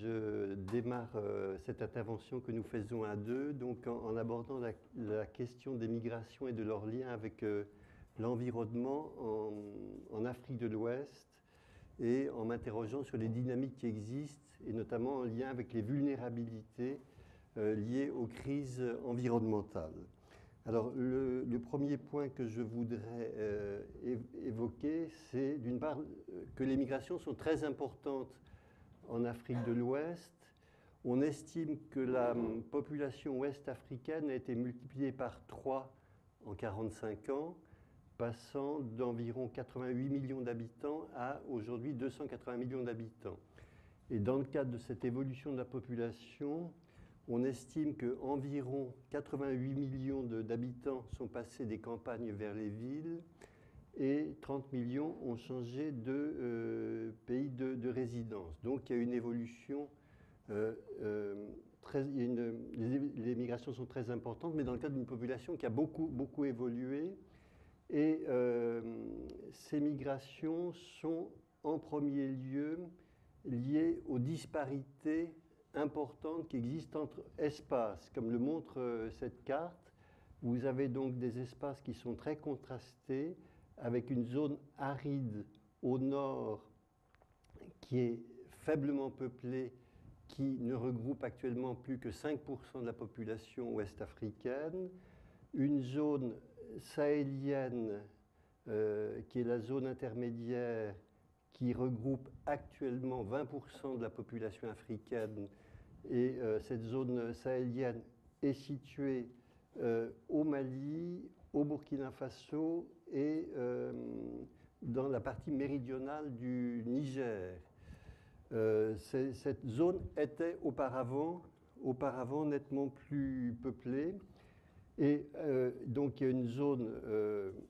Je démarre cette intervention que nous faisons à deux, donc en abordant la question des migrations et de leur lien avec l'environnement en Afrique de l'Ouest et en m'interrogeant sur les dynamiques qui existent et notamment en lien avec les vulnérabilités liées aux crises environnementales. Alors, le premier point que je voudrais évoquer, c'est d'une part que les migrations sont très importantes en Afrique de l'Ouest. On estime que la population ouest-africaine a été multipliée par 3 en 45 ans, passant d'environ 88 millions d'habitants à aujourd'hui 280 millions d'habitants. Et dans le cadre de cette évolution de la population, on estime qu'environ 88 millions d'habitants sont passés des campagnes vers les villes et 30 millions ont changé de pays de résidence. Donc il y a une évolution, les migrations sont très importantes, mais dans le cadre d'une population qui a beaucoup évolué. Et ces migrations sont en premier lieu liées aux disparités importantes qui existent entre espaces, comme le montre cette carte. Vous avez donc des espaces qui sont très contrastés, avec une zone aride au nord qui est faiblement peuplée, qui ne regroupe actuellement plus que 5% de la population ouest-africaine, une zone sahélienne qui est la zone intermédiaire qui regroupe actuellement 20% de la population africaine, et cette zone sahélienne est située au Mali, au Burkina Faso et dans la partie méridionale du Niger. Cette zone était auparavant nettement plus peuplée. Et donc il y a une zone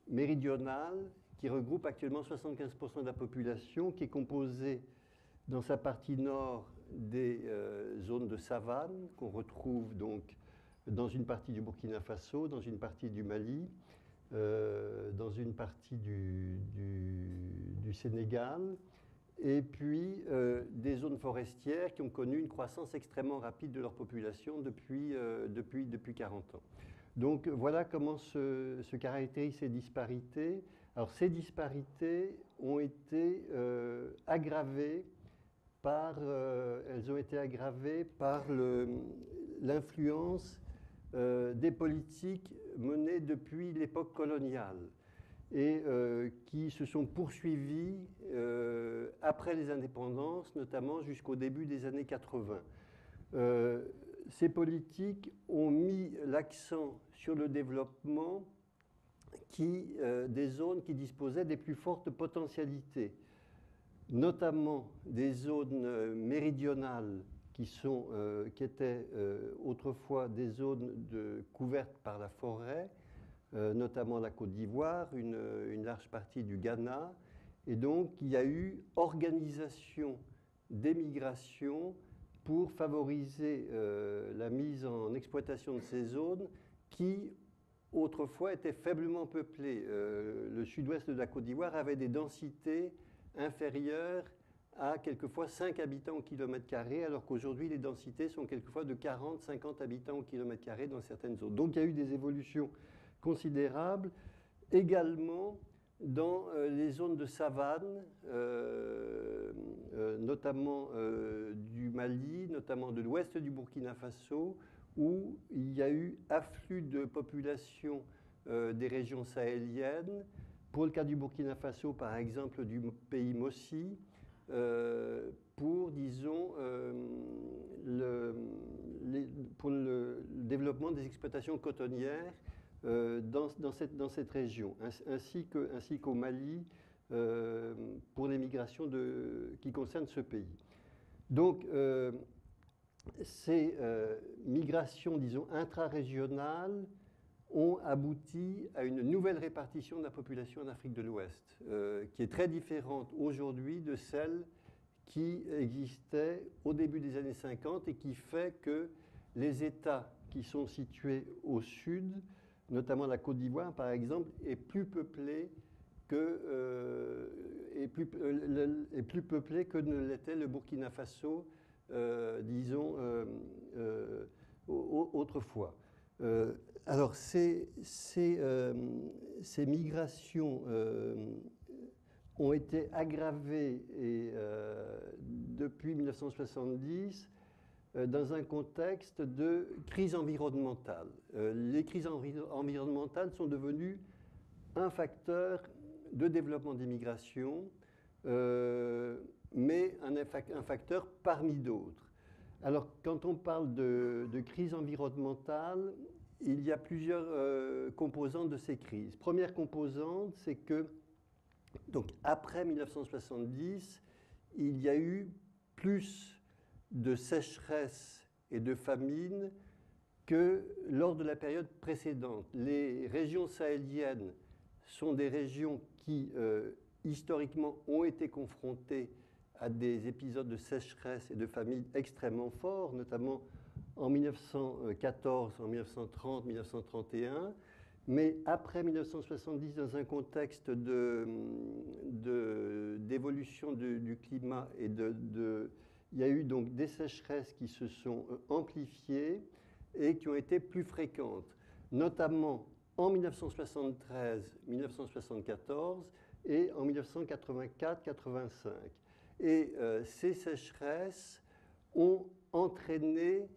méridionale qui regroupe actuellement 75% de la population, qui est composée dans sa partie nord des zones de savane qu'on retrouve donc dans une partie du Burkina Faso, dans une partie du Mali, dans une partie du Sénégal, et puis des zones forestières qui ont connu une croissance extrêmement rapide de leur population depuis 40 ans. Donc voilà comment se caractérisent ces disparités. Alors ces disparités ont été aggravées par l'influence des politiques menées depuis l'époque coloniale et qui se sont poursuivies après les indépendances, notamment jusqu'au début des années 80. Ces politiques ont mis l'accent sur le développement des zones qui disposaient des plus fortes potentialités, notamment des zones méridionales qui étaient autrefois des zones couvertes par la forêt, notamment la Côte d'Ivoire, une large partie du Ghana. Et donc il y a eu organisation des migrations pour favoriser la mise en exploitation de ces zones qui autrefois étaient faiblement peuplées. Le sud-ouest de la Côte d'Ivoire avait des densités inférieures à quelquefois 5 habitants au kilomètre carré, alors qu'aujourd'hui les densités sont quelquefois de 40-50 habitants au kilomètre carré dans certaines zones. Donc il y a eu des évolutions considérables. Également dans les zones de savane, notamment du Mali, notamment de l'ouest du Burkina Faso, où il y a eu afflux de population des régions sahéliennes. Pour le cas du Burkina Faso, par exemple, du pays Mossi, pour, disons, pour le développement des exploitations cotonnières dans cette région, ainsi qu'au Mali pour les migrations qui concernent ce pays. Donc, ces migrations, disons, intra-régionales ont abouti à une nouvelle répartition de la population en Afrique de l'Ouest, qui est très différente aujourd'hui de celle qui existait au début des années 50 et qui fait que les États qui sont situés au sud, notamment la Côte d'Ivoire par exemple, est plus peuplée que ne l'était le Burkina Faso disons, autrefois. Alors, ces migrations ont été aggravées depuis 1970 dans un contexte de crise environnementale. Les crises environnementales sont devenues un facteur de développement des migrations, mais un facteur parmi d'autres. Alors, quand on parle de crise environnementale, il y a plusieurs composantes de ces crises. Première composante, c'est que, donc, après 1970, il y a eu plus de sécheresse et de famine que lors de la période précédente. Les régions sahéliennes sont des régions qui, historiquement, ont été confrontées à des épisodes de sécheresse et de famine extrêmement forts, notamment en 1914, en 1930, 1931. Mais après 1970, dans un contexte d'évolution du climat et il y a eu donc des sécheresses qui se sont amplifiées et qui ont été plus fréquentes, notamment en 1973, 1974 et en 1984-85. Et ces sécheresses ont entraîné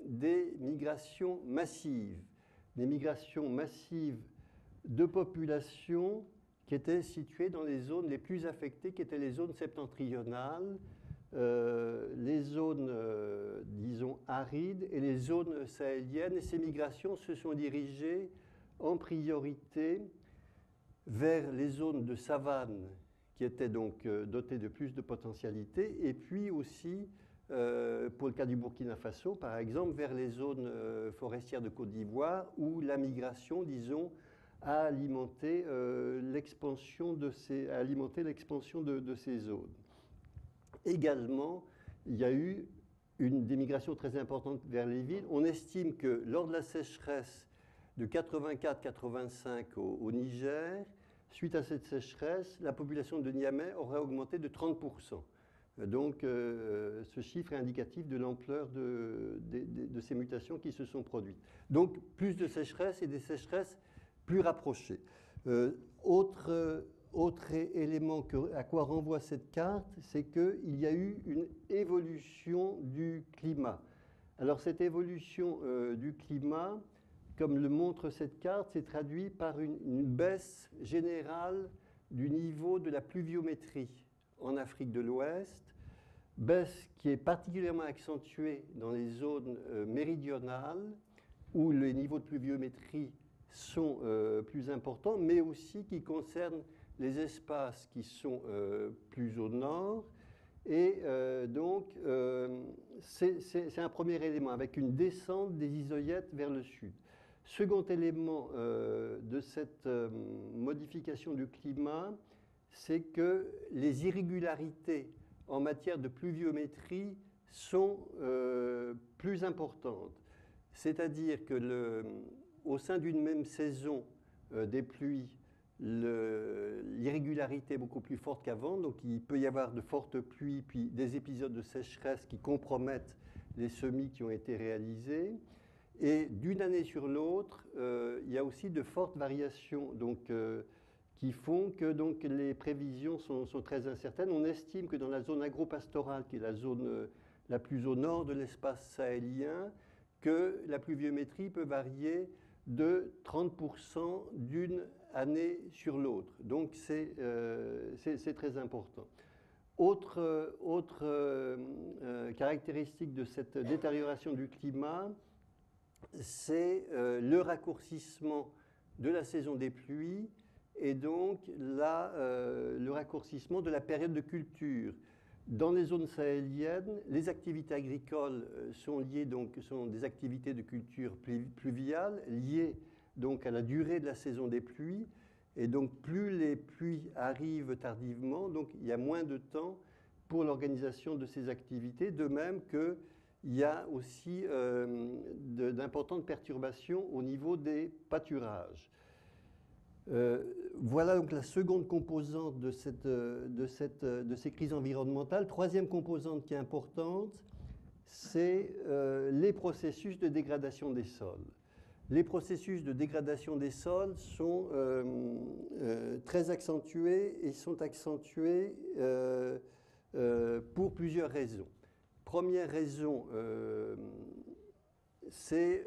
des migrations massives de populations qui étaient situées dans les zones les plus affectées, qui étaient les zones septentrionales, les zones, disons, arides et les zones sahéliennes. Et ces migrations se sont dirigées en priorité vers les zones de savane qui étaient donc dotées de plus de potentialités, et puis aussi, pour le cas du Burkina Faso, par exemple, vers les zones forestières de Côte d'Ivoire, où la migration, disons, a alimenté l'expansion de ces zones. Également, il y a eu des migrations très importantes vers les villes. On estime que lors de la sécheresse de 84-85 au Niger, suite à cette sécheresse, la population de Niamey aurait augmenté de 30%. Donc, ce chiffre est indicatif de l'ampleur de ces mutations qui se sont produites. Donc, plus de sécheresse et des sécheresses plus rapprochées. Autre élément à quoi renvoie cette carte, c'est qu'il y a eu une évolution du climat. Alors, cette évolution du climat, comme le montre cette carte, s'est traduit par une baisse générale du niveau de la pluviométrie en Afrique de l'Ouest, baisse qui est particulièrement accentuée dans les zones méridionales où les niveaux de pluviométrie sont plus importants, mais aussi qui concernent les espaces qui sont plus au nord. Et donc, c'est un premier élément, avec une descente des isoyettes vers le sud. Second élément de cette modification du climat, c'est que les irrégularités en matière de pluviométrie sont plus importantes. C'est-à-dire que au sein d'une même saison des pluies, l'irrégularité est beaucoup plus forte qu'avant, donc il peut y avoir de fortes pluies, puis des épisodes de sécheresse qui compromettent les semis qui ont été réalisés. Et d'une année sur l'autre, il y a aussi de fortes variations donc, qui font que donc, les prévisions sont très incertaines. On estime que dans la zone agro-pastorale, qui est la zone la plus au nord de l'espace sahélien, que la pluviométrie peut varier de 30% d'une année sur l'autre. Donc c'est très important. Autre caractéristique de cette détérioration du climat, c'est le raccourcissement de la saison des pluies et donc le raccourcissement de la période de culture. Dans les zones sahéliennes, les activités agricoles sont des activités de culture pluviale liées donc à la durée de la saison des pluies. Et donc plus les pluies arrivent tardivement, donc il y a moins de temps pour l'organisation de ces activités, de même qu'il y a aussi d'importantes perturbations au niveau des pâturages. Voilà donc la seconde composante de ces crises environnementales. Troisième composante qui est importante, c'est les processus de dégradation des sols. Les processus de dégradation des sols sont très accentués et sont accentués pour plusieurs raisons. Première raison, c'est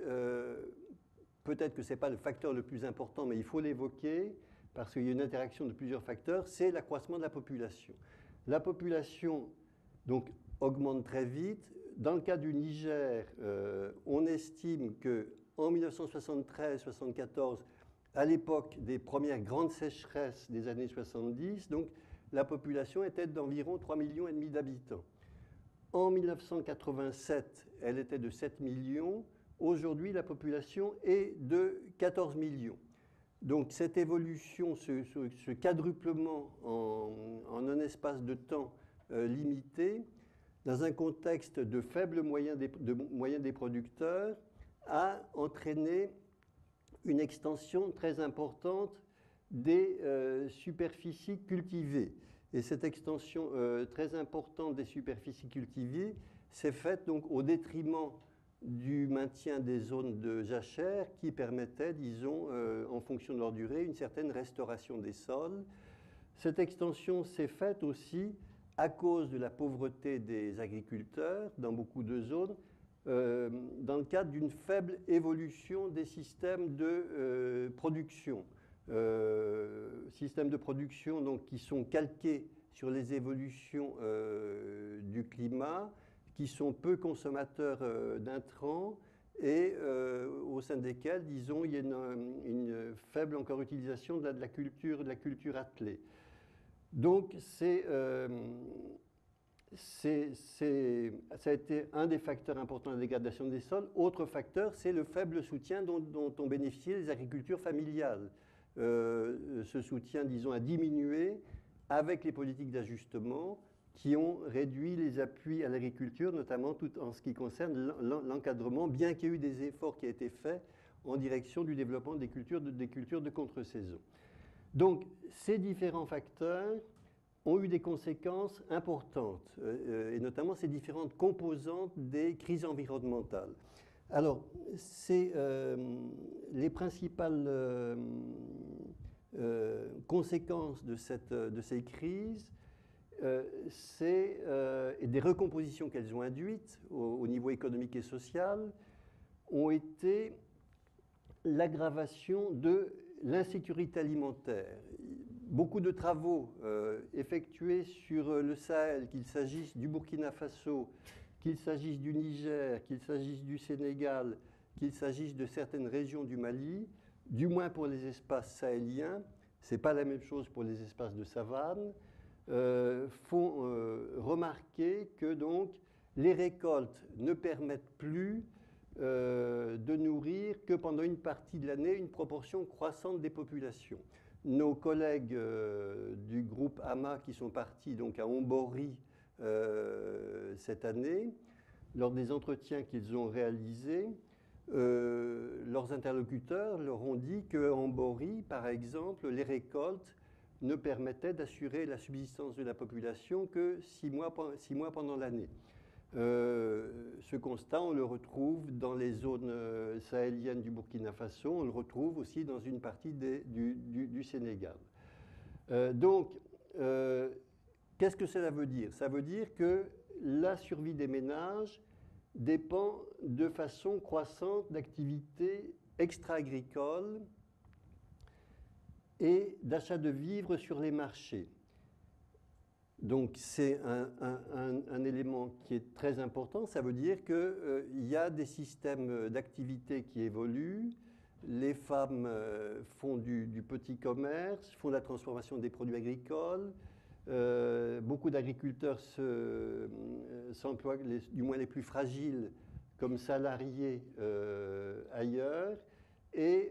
peut-être que ce n'est pas le facteur le plus important, mais il faut l'évoquer parce qu'il y a une interaction de plusieurs facteurs, c'est l'accroissement de la population. La population donc, augmente très vite. Dans le cas du Niger, on estime qu'en 1973-74, à l'époque des premières grandes sécheresses des années 70, donc, la population était d'environ 3,5 millions d'habitants. En 1987, elle était de 7 millions. Aujourd'hui, la population est de 14 millions. Donc cette évolution, ce quadruplement en un espace de temps limité, dans un contexte de faibles moyens des producteurs, a entraîné une extension très importante des superficies cultivées. Et cette extension très importante des superficies cultivées s'est faite donc au détriment du maintien des zones de jachère qui permettaient, disons, en fonction de leur durée, une certaine restauration des sols. Cette extension s'est faite aussi à cause de la pauvreté des agriculteurs dans beaucoup de zones, dans le cadre d'une faible évolution des systèmes de production. Systèmes de production donc, qui sont calqués sur les évolutions du climat, qui sont peu consommateurs d'intrants et au sein desquels, disons, il y a une faible encore utilisation de la culture attelée. Donc, ça a été un des facteurs importants de la dégradation des sols. Autre facteur, c'est le faible soutien dont ont bénéficié les agricultures familiales. Ce soutien, disons, a diminué avec les politiques d'ajustement qui ont réduit les appuis à l'agriculture, notamment tout en ce qui concerne l'encadrement, bien qu'il y ait eu des efforts qui aient été faits en direction du développement des cultures de contre-saison. Donc, ces différents facteurs ont eu des conséquences importantes, et notamment ces différentes composantes des crises environnementales. Alors, les principales conséquences de ces crises, et des recompositions qu'elles ont induites au niveau économique et social, ont été l'aggravation de l'insécurité alimentaire. Beaucoup de travaux effectués sur le Sahel, qu'il s'agisse du Burkina Faso, qu'il s'agisse du Niger, qu'il s'agisse du Sénégal, qu'il s'agisse de certaines régions du Mali, du moins pour les espaces sahéliens, ce n'est pas la même chose pour les espaces de savane, font remarquer que donc les récoltes ne permettent plus de nourrir que pendant une partie de l'année une proportion croissante des populations. Nos collègues du groupe AMA qui sont partis donc à Ombori cette année, lors des entretiens qu'ils ont réalisés, leurs interlocuteurs leur ont dit qu'à Ombori, par exemple, les récoltes ne permettaient d'assurer la subsistance de la population que 6 mois pendant l'année. Ce constat, on le retrouve dans les zones sahéliennes du Burkina Faso, on le retrouve aussi dans une partie du Sénégal. Qu'est-ce que cela veut dire? Ça veut dire que la survie des ménages dépend de façon croissante d'activités extra-agricoles et d'achat de vivres sur les marchés. Donc c'est un élément qui est très important. Ça veut dire qu'il y a des systèmes d'activité qui évoluent. Les femmes font du petit commerce, font la transformation des produits agricoles. Beaucoup d'agriculteurs s'emploient, du moins les plus fragiles, comme salariés ailleurs. Et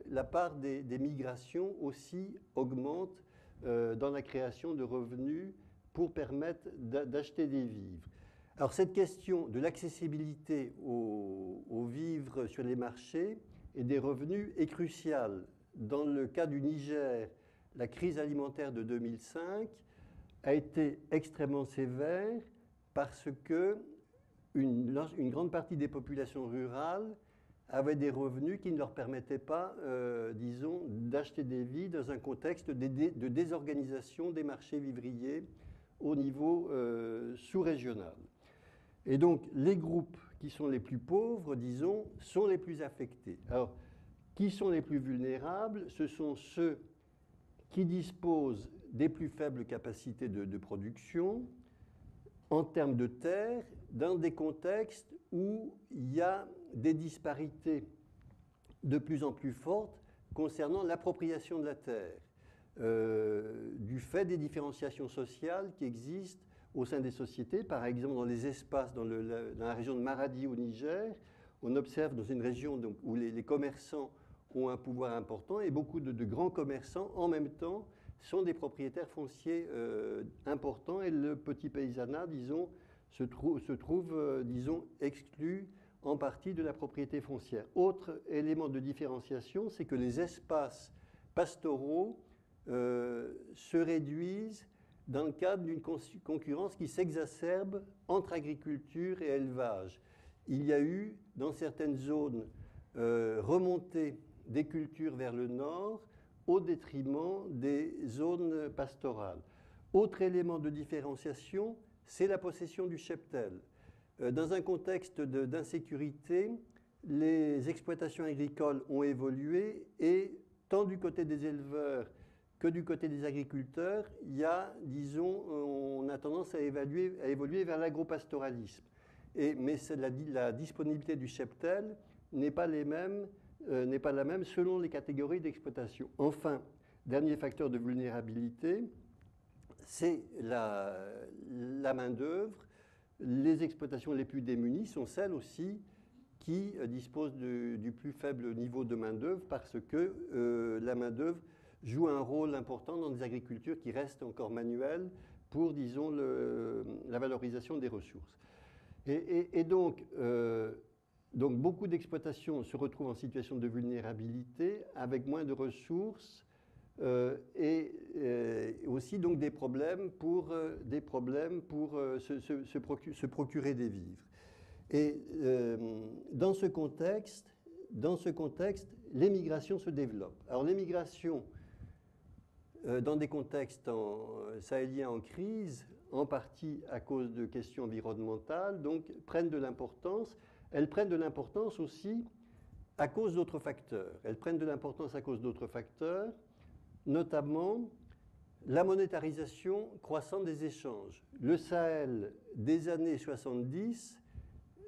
la part des migrations aussi augmente dans la création de revenus pour permettre d'acheter des vivres. Alors cette question de l'accessibilité aux vivres sur les marchés et des revenus est cruciale dans le cas du Niger, la crise alimentaire de 2005 a été extrêmement sévère parce que une grande partie des populations rurales avaient des revenus qui ne leur permettaient pas, disons, d'acheter des vies dans un contexte de désorganisation des marchés vivriers au niveau sous-régional. Et donc, les groupes qui sont les plus pauvres, disons, sont les plus affectés. Alors, qui sont les plus vulnérables? Ce sont ceux qui disposent des plus faibles capacités de production en termes de terre, dans des contextes où il y a des disparités de plus en plus fortes concernant l'appropriation de la terre, du fait des différenciations sociales qui existent au sein des sociétés. Par exemple, dans les espaces, dans la région de Maradi au Niger, on observe dans une région donc, où les commerçants ont un pouvoir important et beaucoup de grands commerçants, en même temps, sont des propriétaires fonciers importants et le petit paysanat, disons, se trouve disons, exclu en partie de la propriété foncière. Autre élément de différenciation, c'est que les espaces pastoraux se réduisent dans le cadre d'une concurrence qui s'exacerbe entre agriculture et élevage. Il y a eu, dans certaines zones, remontée des cultures vers le nord au détriment des zones pastorales. Autre élément de différenciation, c'est la possession du cheptel. Dans un contexte d'insécurité, les exploitations agricoles ont évolué et tant du côté des éleveurs que du côté des agriculteurs, il y a, disons, on a tendance à évoluer vers l'agropastoralisme. Mais la disponibilité du cheptel n'est pas la même selon les catégories d'exploitation. Enfin, dernier facteur de vulnérabilité, c'est la main-d'œuvre. Les exploitations les plus démunies sont celles aussi qui disposent du plus faible niveau de main-d'œuvre parce que la main-d'œuvre joue un rôle important dans des agricultures qui restent encore manuelles pour, disons, la valorisation des ressources. Et donc beaucoup d'exploitations se retrouvent en situation de vulnérabilité avec moins de ressources et aussi donc des problèmes pour se procurer des vivres. Et dans ce contexte, l'émigration se développe. Alors l'émigration, dans des contextes sahéliens en crise, en partie à cause de questions environnementales, donc prennent de l'importance. Elles prennent de l'importance aussi à cause d'autres facteurs. Elles prennent de l'importance à cause d'autres facteurs, notamment la monétarisation croissante des échanges. Le Sahel des années 70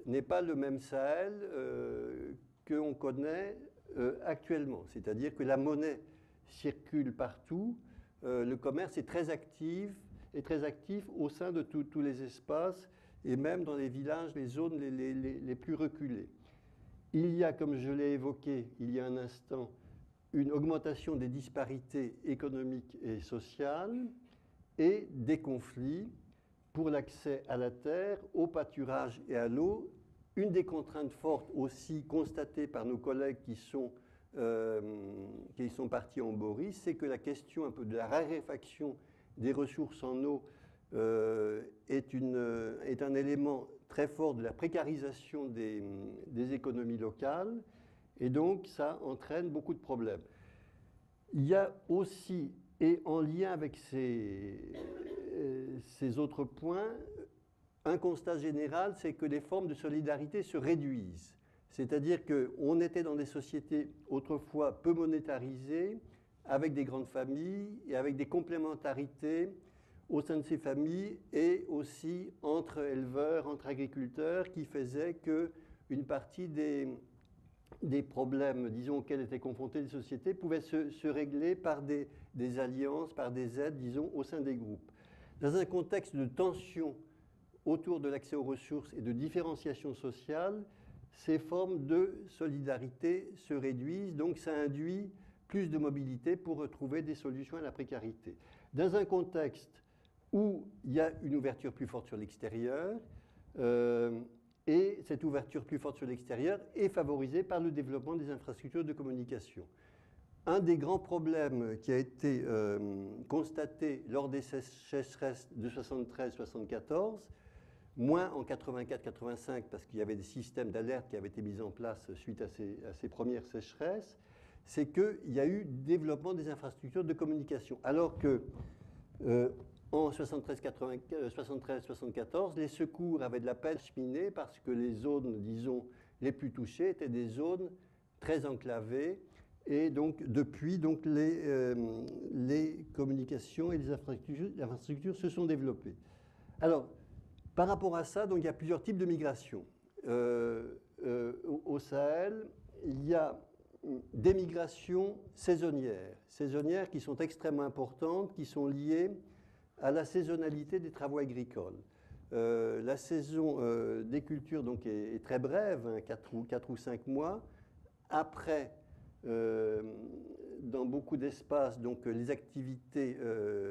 n'est pas le même Sahel qu'on connaît actuellement. C'est-à-dire que la monnaie circule partout, le commerce est très actif au sein de tous les espaces et même dans les villages, les zones les plus reculées. Il y a, comme je l'ai évoqué il y a un instant, une augmentation des disparités économiques et sociales et des conflits pour l'accès à la terre, au pâturage et à l'eau. Une des contraintes fortes aussi constatées par nos collègues qui sont partis en Boris, c'est que la question un peu de la raréfaction des ressources en eau est un élément très fort de la précarisation des économies locales et donc ça entraîne beaucoup de problèmes. Il y a aussi, et en lien avec ces autres points, un constat général, c'est que les formes de solidarité se réduisent. C'est-à-dire qu'on était dans des sociétés autrefois peu monétarisées, avec des grandes familles et avec des complémentarités au sein de ces familles et aussi entre éleveurs, entre agriculteurs, qui faisaient qu'une partie des problèmes, disons, auxquels étaient confrontées les sociétés pouvaient se régler par des alliances, par des aides, disons, au sein des groupes. Dans un contexte de tension autour de l'accès aux ressources et de différenciation sociale, ces formes de solidarité se réduisent, donc ça induit plus de mobilité pour retrouver des solutions à la précarité. Dans un contexte où il y a une ouverture plus forte sur l'extérieur, et cette ouverture plus forte sur l'extérieur est favorisée par le développement des infrastructures de communication. un des grands problèmes qui a été constaté lors des sécheresses de 73-74, moins en 84-85 parce qu'il y avait des systèmes d'alerte qui avaient été mis en place suite à ces premières sécheresses, c'est qu'il y a eu développement des infrastructures de communication. Alors que en 73-74, les secours avaient de la peine à cheminer parce que les zones, disons, les plus touchées étaient des zones très enclavées. Et donc, depuis, donc, les communications et les infrastructures se sont développées. Alors, par rapport à ça, donc, il y a plusieurs types de migrations. Au Sahel, il y a des migrations saisonnières qui sont extrêmement importantes, qui sont liées à la saisonnalité des travaux agricoles. La saison des cultures donc, est très brève, hein, 4 ou 5 mois. Après, dans beaucoup d'espaces, donc, les activités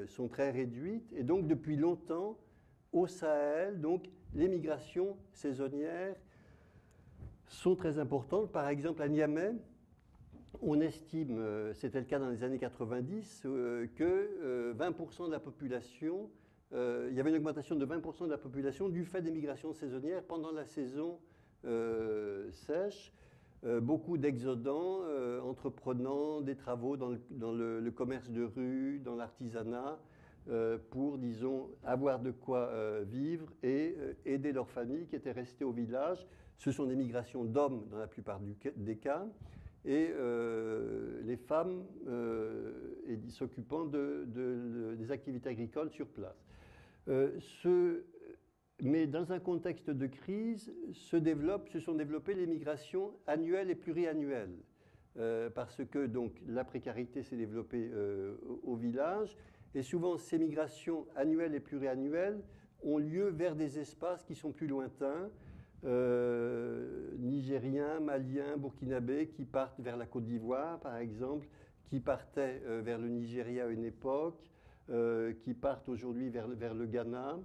sont très réduites. Et donc, depuis longtemps, au Sahel, donc, les migrations saisonnières sont très importantes. Par exemple, à Niamey, on estime, c'était le cas dans les années 90, que 20% de la population, il y avait une augmentation de 20% de la population du fait des migrations saisonnières pendant la saison sèche. Beaucoup d'exodants entreprenant des travaux dans le commerce de rue, dans l'artisanat, pour, disons, avoir de quoi vivre et aider leurs familles qui étaient restées au village. Ce sont des migrations d'hommes dans la plupart des cas, et les femmes s'occupant des activités agricoles sur place. Mais dans un contexte de crise, se sont développées les migrations annuelles et pluriannuelles, parce que donc, la précarité s'est développée au village, et souvent ces migrations annuelles et pluriannuelles ont lieu vers des espaces qui sont plus lointains, Nigériens, Maliens, Burkinabés, qui partent vers la Côte d'Ivoire, par exemple, qui partaient vers le Nigeria à une époque, qui partent aujourd'hui vers le Ghana,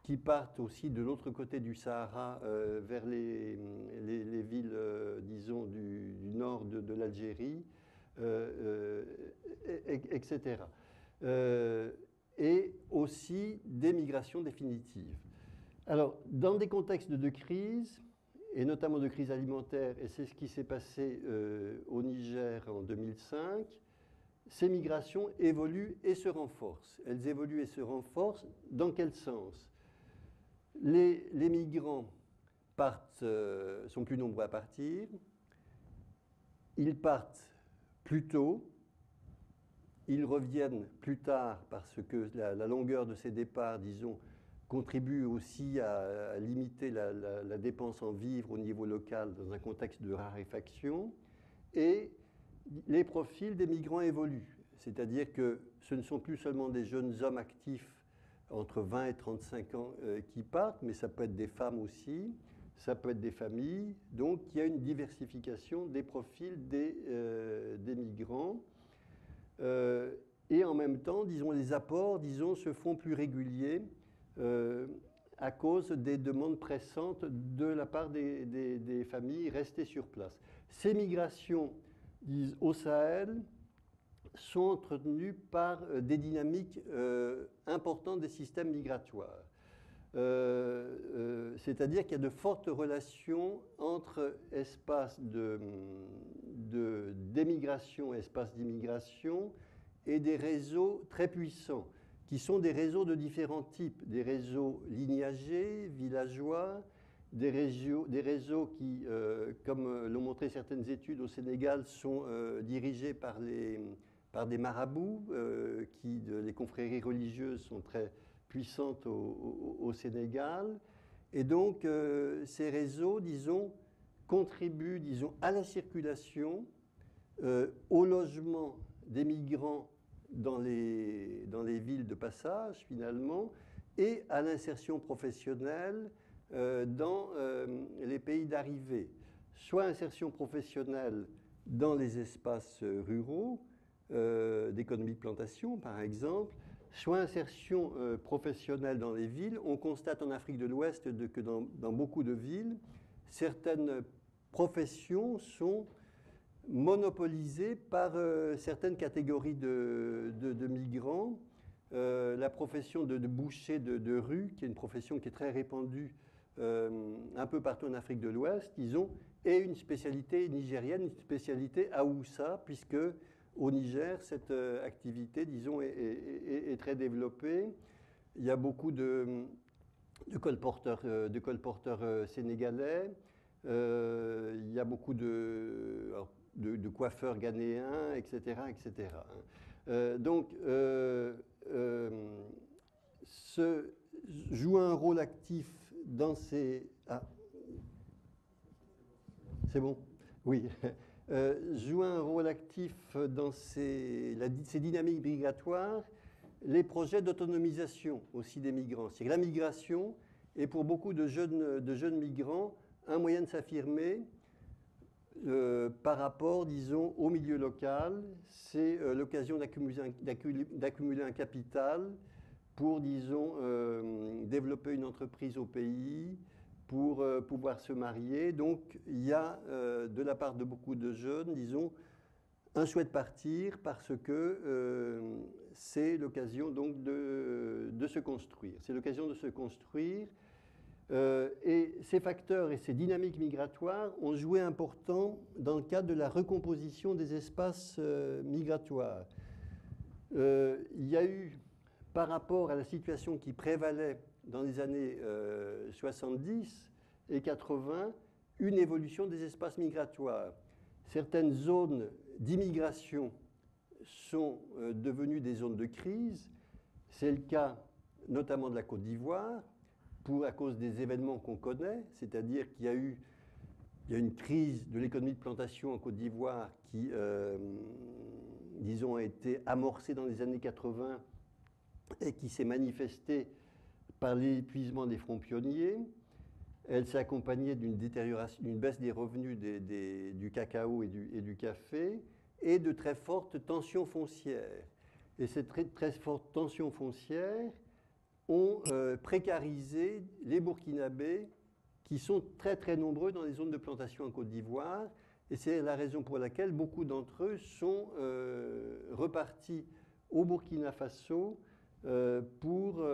qui partent aussi de l'autre côté du Sahara vers les villes, disons, du nord de l'Algérie, etc. Et aussi des migrations définitives. Alors, dans des contextes de crise, et notamment de crise alimentaire, et c'est ce qui s'est passé au Niger en 2005, ces migrations évoluent et se renforcent. Elles évoluent et se renforcent. Dans quel sens ? Les migrants sont plus nombreux à partir, ils partent plus tôt, ils reviennent plus tard parce que la longueur de ces départs, disons, contribue aussi à limiter la dépense en vivres au niveau local dans un contexte de raréfaction, et les profils des migrants évoluent. C'est-à-dire que ce ne sont plus seulement des jeunes hommes actifs entre 20 et 35 ans qui partent, mais ça peut être des femmes aussi, ça peut être des familles. Donc il y a une diversification des profils des migrants. Et en même temps, disons, les apports, disons, se font plus réguliers à cause des demandes pressantes de la part des familles restées sur place. Ces migrations au Sahel sont entretenues par des dynamiques importantes des systèmes migratoires. C'est-à-dire qu'il y a de fortes relations entre espaces d'émigration et espaces d'immigration, et des réseaux très puissants, qui sont des réseaux de différents types, des réseaux lignagés, villageois, des réseaux qui, comme l'ont montré certaines études au Sénégal, sont dirigés par des marabouts, les confréries religieuses sont très puissantes au Sénégal. Et donc, ces réseaux, disons, contribuent, disons, à la circulation, au logement des migrants dans les villes de passage, finalement, et à l'insertion professionnelle dans les pays d'arrivée. Soit insertion professionnelle dans les espaces ruraux, d'économie de plantation, par exemple, soit insertion professionnelle dans les villes. On constate en Afrique de l'Ouest que dans beaucoup de villes, certaines professions sont monopolisée par certaines catégories de migrants. La profession de boucher de rue, qui est une profession qui est très répandue un peu partout en Afrique de l'Ouest, disons, et une spécialité nigérienne, une spécialité Haoussa, puisque au Niger, cette activité, disons, est très développée. Il y a beaucoup de colporteurs sénégalais. Il y a beaucoup de coiffeurs ghanéens, etc., etc. Donc, joue un rôle actif dans ces... Ah, c'est bon? Oui. Joue un rôle actif dans ces dynamiques migratoires, les projets d'autonomisation aussi des migrants. C'est que la migration est pour beaucoup de jeunes migrants un moyen de s'affirmer par rapport, disons, au milieu local. C'est l'occasion d'accumuler un capital pour, disons, développer une entreprise au pays, pour pouvoir se marier. Donc, il y a, de la part de beaucoup de jeunes, disons, un souhait de partir parce que c'est l'occasion donc de se construire. C'est l'occasion de se construire. Et ces facteurs et ces dynamiques migratoires ont joué important dans le cadre de la recomposition des espaces migratoires. Il y a eu, par rapport à la situation qui prévalait dans les années 70 et 80, une évolution des espaces migratoires. Certaines zones d'immigration sont devenues des zones de crise. C'est le cas notamment de la Côte d'Ivoire, à cause des événements qu'on connaît, c'est-à-dire qu'il y a une crise de l'économie de plantation en Côte d'Ivoire qui, disons, a été amorcée dans les années 80 et qui s'est manifestée par l'épuisement des fonds pionniers. Elle s'est accompagnée d'une baisse des revenus du cacao et du café et de très fortes tensions foncières. Et cette très forte tension foncière ont précarisé les Burkinabés qui sont très très nombreux dans les zones de plantation en Côte d'Ivoire. Et c'est la raison pour laquelle beaucoup d'entre eux sont repartis au Burkina Faso pour,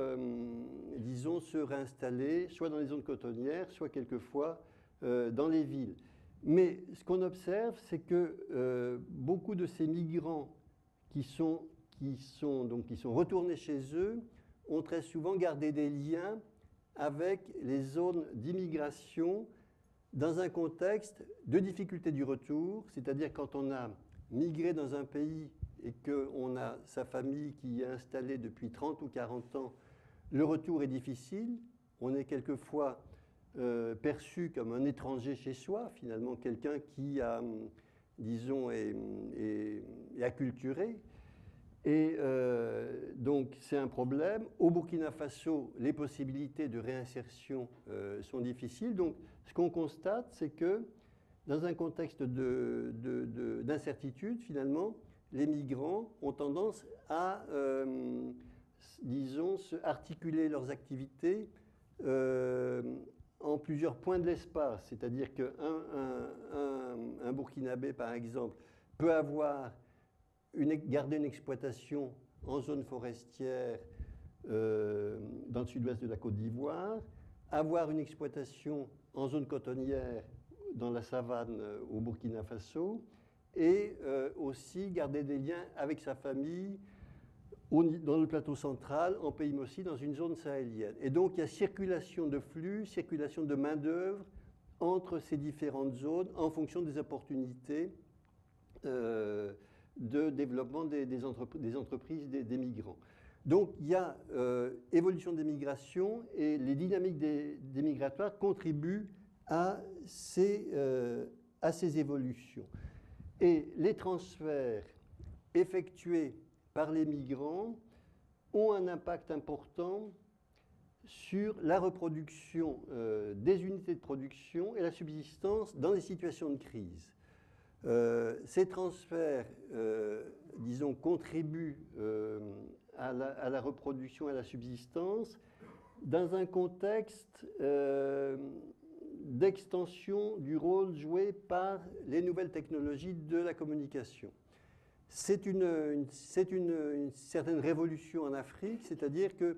disons, se réinstaller, soit dans les zones cotonnières, soit quelquefois dans les villes. Mais ce qu'on observe, c'est que beaucoup de ces migrants qui sont retournés chez eux ont très souvent gardé des liens avec les zones d'immigration dans un contexte de difficulté du retour, c'est-à-dire quand on a migré dans un pays et qu'on a sa famille qui est installée depuis 30 ou 40 ans, le retour est difficile, on est quelquefois perçu comme un étranger chez soi, finalement quelqu'un qui a, disons, est acculturé. Et donc c'est un problème. Au Burkina Faso, les possibilités de réinsertion sont difficiles. Donc ce qu'on constate, c'est que dans un contexte d'incertitude, finalement, les migrants ont tendance à, disons, articuler leurs activités en plusieurs points de l'espace. C'est-à-dire qu'un Burkinabé, par exemple, peut garder une exploitation en zone forestière dans le sud-ouest de la Côte d'Ivoire, avoir une exploitation en zone cotonnière dans la savane au Burkina Faso, et aussi garder des liens avec sa famille dans le plateau central, en pays, mais aussi dans une zone sahélienne. Et donc il y a circulation de flux, circulation de main-d'œuvre entre ces différentes zones en fonction des opportunités de développement des entreprises des migrants. Donc il y a évolution des migrations et les dynamiques des migratoires contribuent à ces évolutions. Et les transferts effectués par les migrants ont un impact important sur la reproduction des unités de production et la subsistance dans les situations de crise. Ces transferts, disons, contribuent à la reproduction et à la subsistance dans un contexte, d'extension du rôle joué par les nouvelles technologies de la communication. C'est une certaine révolution en Afrique, c'est-à-dire que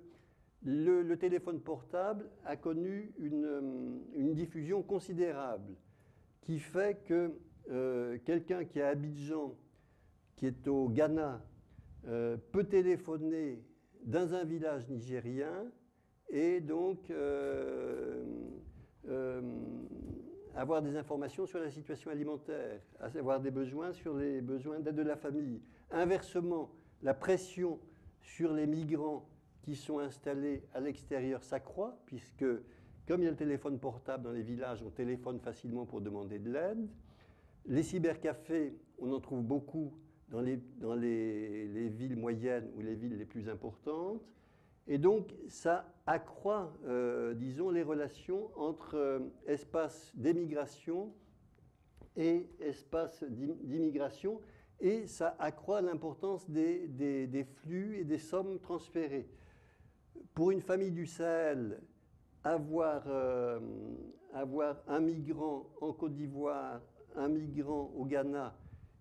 le téléphone portable a connu une diffusion considérable qui fait que quelqu'un qui est à Abidjan, qui est au Ghana, peut téléphoner dans un village nigérien et donc avoir des informations sur la situation alimentaire, avoir des besoins sur les besoins d'aide de la famille. Inversement, la pression sur les migrants qui sont installés à l'extérieur s'accroît, puisque comme il y a le téléphone portable dans les villages, on téléphone facilement pour demander de l'aide. Les cybercafés, on en trouve beaucoup dans les villes moyennes ou les villes les plus importantes. Et donc, ça accroît, disons, les relations entre espace d'émigration et espace d'immigration, et ça accroît l'importance des flux et des sommes transférées. Pour une famille du Sahel, avoir un migrant en Côte d'Ivoire, un migrant au Ghana,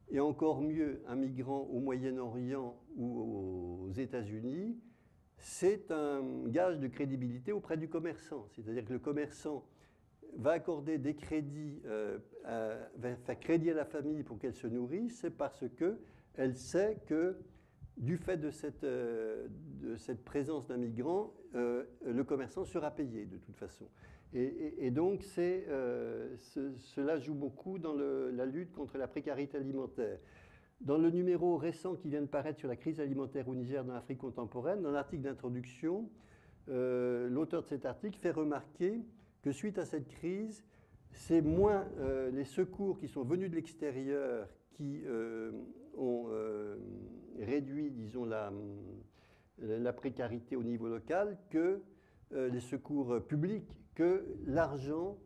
et encore mieux, un migrant au Moyen-Orient ou aux États-Unis, c'est un gage de crédibilité auprès du commerçant. C'est-à-dire que le commerçant va accorder des crédits, va faire crédit à la famille pour qu'elle se nourrisse, c'est parce qu'elle sait que du fait de cette présence d'un migrant, le commerçant sera payé de toute façon. Et donc, cela joue beaucoup dans la lutte contre la précarité alimentaire. Dans le numéro récent qui vient de paraître sur la crise alimentaire au Niger dans l'Afrique contemporaine, dans l'article d'introduction, l'auteur de cet article fait remarquer que suite à cette crise, c'est moins les secours qui sont venus de l'extérieur qui ont réduit, disons, la précarité au niveau local que les secours publics, que l'argent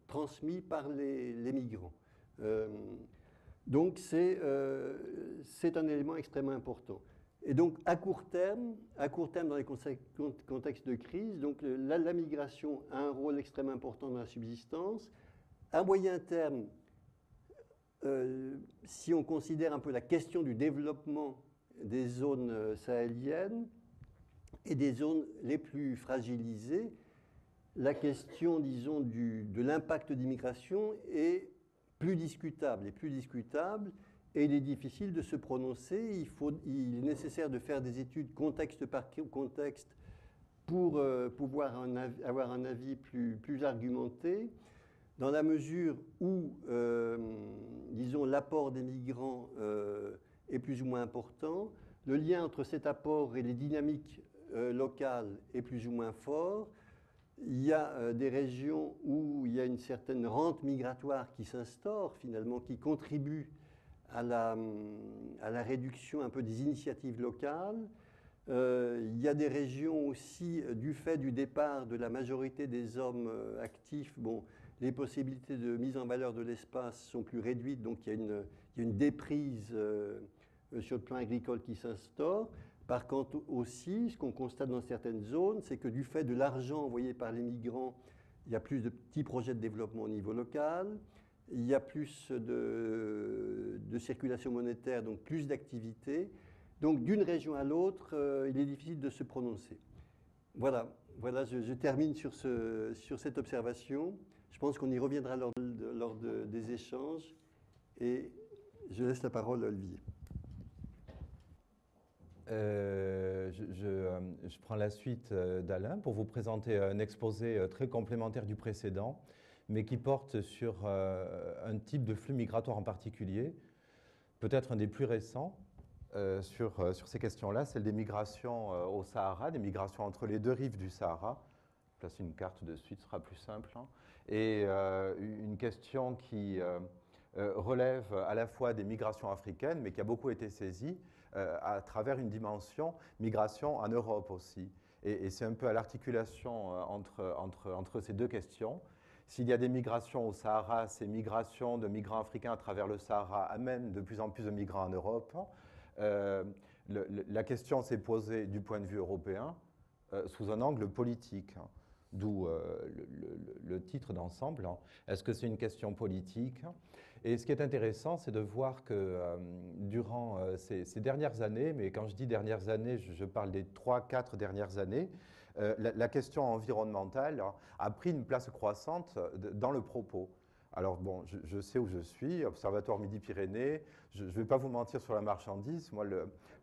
transmis par les migrants. Donc c'est un élément extrêmement important. Et donc à court terme dans les contextes de crise, donc la migration a un rôle extrêmement important dans la subsistance. À moyen terme, si on considère un peu la question du développement des zones sahéliennes et des zones les plus fragilisées, la question, disons, de l'impact d'immigration est plus discutable, et il est difficile de se prononcer. Il est nécessaire de faire des études contexte par contexte pour pouvoir avoir un avis plus argumenté, dans la mesure où, disons, l'apport des migrants est plus ou moins important, le lien entre cet apport et les dynamiques locales est plus ou moins fort. Il y a des régions où il y a une certaine rente migratoire qui s'instaure, finalement, qui contribue à la réduction un peu des initiatives locales. Il y a des régions aussi, du fait du départ de la majorité des hommes actifs, bon, les possibilités de mise en valeur de l'espace sont plus réduites, donc il y a une déprise sur le plan agricole qui s'instaure. Par contre aussi, ce qu'on constate dans certaines zones, c'est que du fait de l'argent envoyé par les migrants, il y a plus de petits projets de développement au niveau local, il y a plus de circulation monétaire, donc plus d'activité. Donc d'une région à l'autre, il est difficile de se prononcer. Voilà, je termine sur cette observation. Je pense qu'on y reviendra lors des échanges, et je laisse la parole à Olivier. Je prends la suite d'Alain pour vous présenter un exposé très complémentaire du précédent, mais qui porte sur un type de flux migratoire en particulier, peut-être un des plus récents sur ces questions-là, celle des migrations au Sahara, des migrations entre les deux rives du Sahara. Placer une carte de suite sera plus simple. Hein. Et une question qui relève à la fois des migrations africaines, mais qui a beaucoup été saisie à travers une dimension migration en Europe aussi. Et c'est un peu à l'articulation entre ces deux questions. S'il y a des migrations au Sahara, ces migrations de migrants africains à travers le Sahara amènent de plus en plus de migrants en Europe. La question s'est posée du point de vue européen sous un angle politique. d'où le titre d'ensemble. Est-ce que c'est une question politique? Et ce qui est intéressant, c'est de voir que durant ces dernières années, mais quand je dis dernières années, je parle des 3-4 dernières années, la question environnementale a pris une place croissante dans le propos. Alors bon, je sais où je suis, Observatoire Midi-Pyrénées, je ne vais pas vous mentir sur la marchandise, moi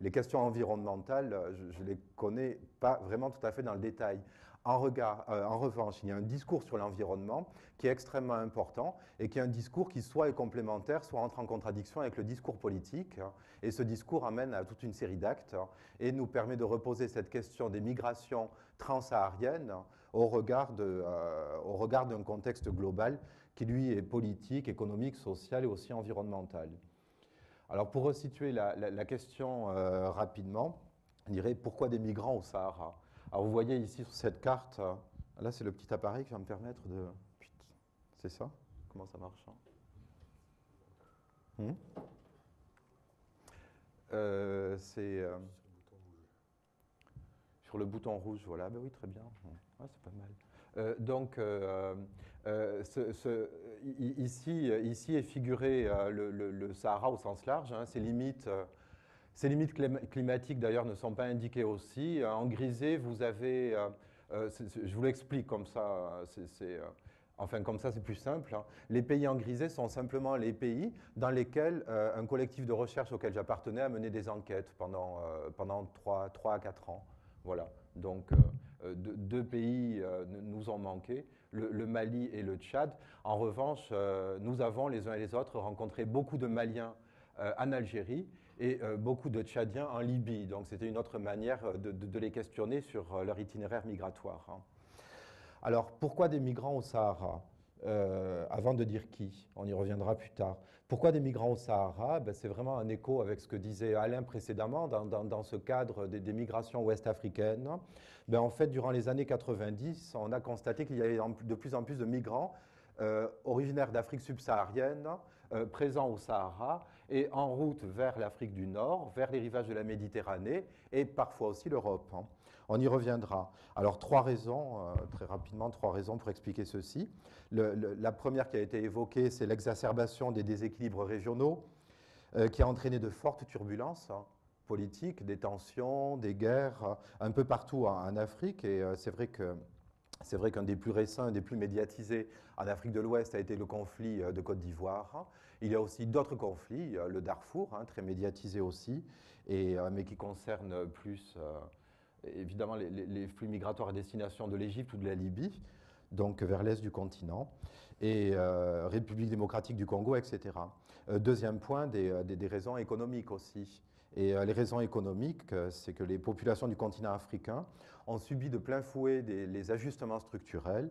les questions environnementales, je ne les connais pas vraiment tout à fait dans le détail. En revanche, il y a un discours sur l'environnement qui est extrêmement important et qui est un discours qui soit est complémentaire, soit entre en contradiction avec le discours politique. Et ce discours amène à toute une série d'actes et nous permet de reposer cette question des migrations transsahariennes au regard d'un contexte global qui, lui, est politique, économique, social et aussi environnemental. Alors, pour resituer la question rapidement, on dirait pourquoi des migrants au Sahara? Alors, vous voyez ici sur cette carte, là, c'est le petit appareil qui va me permettre de... C'est ça? Comment ça marche? C'est... Sur le bouton rouge, voilà. Ben oui, très bien. Ah, c'est pas mal. Ici est figuré le Sahara au sens large. Ces limites climatiques, d'ailleurs, ne sont pas indiquées aussi. En grisé, vous avez... je vous l'explique comme ça. Enfin, comme ça, c'est plus simple. Les pays en grisé sont simplement les pays dans lesquels un collectif de recherche auquel j'appartenais a mené des enquêtes pendant 3 à 4 ans. Voilà, donc deux pays nous ont manqué, le Mali et le Tchad. En revanche, nous avons les uns et les autres rencontré beaucoup de Maliens en Algérie et beaucoup de Tchadiens en Libye. Donc c'était une autre manière de les questionner sur leur itinéraire migratoire. Alors pourquoi des migrants au Sahara? Avant de dire qui, on y reviendra plus tard. Pourquoi des migrants au Sahara? C'est vraiment un écho avec ce que disait Alain précédemment dans ce cadre des migrations ouest-africaines. En fait, durant les années 90, on a constaté qu'il y avait de plus en plus de migrants originaires d'Afrique subsaharienne, présents au Sahara et en route vers l'Afrique du Nord, vers les rivages de la Méditerranée et parfois aussi l'Europe. On y reviendra. Alors, 3 raisons, très rapidement, 3 raisons pour expliquer ceci. La première qui a été évoquée, c'est l'exacerbation des déséquilibres régionaux qui a entraîné de fortes turbulences politiques, des tensions, des guerres, un peu partout en Afrique. Et c'est vrai qu'un des plus récents, un des plus médiatisés en Afrique de l'Ouest a été le conflit de Côte d'Ivoire. Il y a aussi d'autres conflits, le Darfour, très médiatisé aussi, mais qui concerne plus... évidemment les flux migratoires à destination de l'Égypte ou de la Libye, donc vers l'est du continent, et République démocratique du Congo, etc. Deuxième point, des raisons économiques aussi. Et les raisons économiques, c'est que les populations du continent africain ont subi de plein fouet les ajustements structurels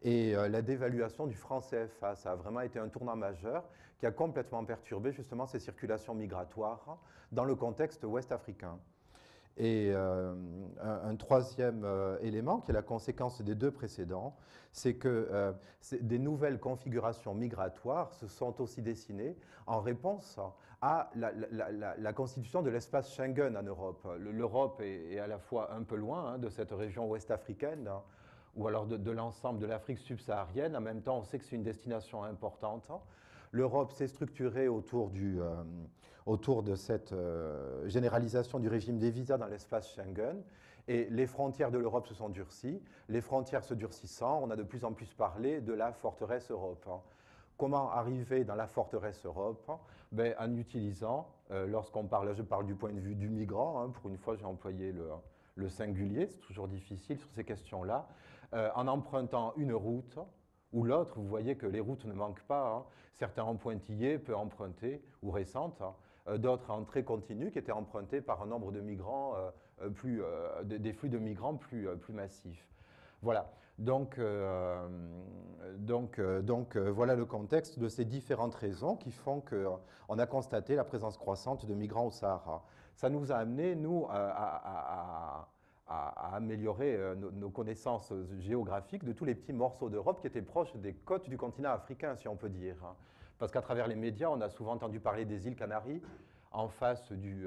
et la dévaluation du franc CFA. Ça a vraiment été un tournant majeur qui a complètement perturbé justement ces circulations migratoires dans le contexte ouest-africain. Et un troisième élément, qui est la conséquence des 2 précédents, c'est que des nouvelles configurations migratoires se sont aussi dessinées en réponse à la constitution de l'espace Schengen en Europe. L'Europe est à la fois un peu loin de cette région ouest-africaine, ou alors de l'ensemble de l'Afrique subsaharienne. En même temps, on sait que c'est une destination importante. L'Europe s'est structurée autour de cette généralisation du régime des visas dans l'espace Schengen. Et les frontières de l'Europe se sont durcies. Les frontières se durcissant, on a de plus en plus parlé de la forteresse Europe. Comment arriver dans la forteresse Europe? En utilisant, je parle du point de vue du migrant, pour une fois j'ai employé le singulier, c'est toujours difficile sur ces questions-là, en empruntant une route ou l'autre. Vous voyez que les routes ne manquent pas. Certains en pointillés, peu empruntés ou récentes, d'autres en très continus qui étaient empruntés par un nombre de migrants, des flux de migrants plus massifs. Voilà. Donc, voilà le contexte de ces différentes raisons qui font qu'on a constaté la présence croissante de migrants au Sahara. Ça nous a amené, nous, à améliorer nos connaissances géographiques de tous les petits morceaux d'Europe qui étaient proches des côtes du continent africain, si on peut dire. Parce qu'à travers les médias, on a souvent entendu parler des îles Canaries, en face du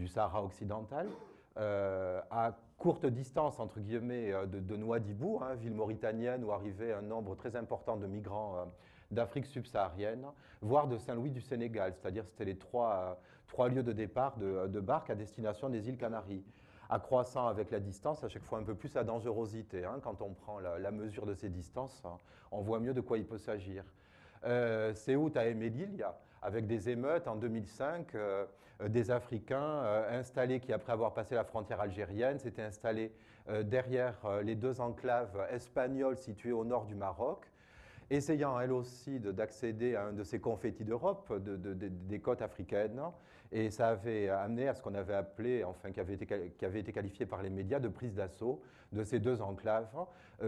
Sahara occidental, à courte distance, entre guillemets, de Nouadhibou, hein, ville mauritanienne où arrivait un nombre très important de migrants d'Afrique subsaharienne, voire de Saint-Louis du Sénégal, c'est-à-dire c'était les trois lieux de départ de barques à destination des îles Canaries, accroissant avec la distance à chaque fois un peu plus la dangerosité. Hein. Quand on prend la mesure de ces distances, hein, on voit mieux de quoi il peut s'agir. Ceuta et Melilla, avec des émeutes en 2005, des Africains installés qui, après avoir passé la frontière algérienne, s'étaient installés derrière les deux enclaves espagnoles situées au nord du Maroc, essayant elles aussi d'accéder à un de ces confettis d'Europe, des côtes africaines. Et ça avait amené à ce qu'on avait appelé, enfin qui avait été qualifié par les médias de prise d'assaut de ces deux enclaves,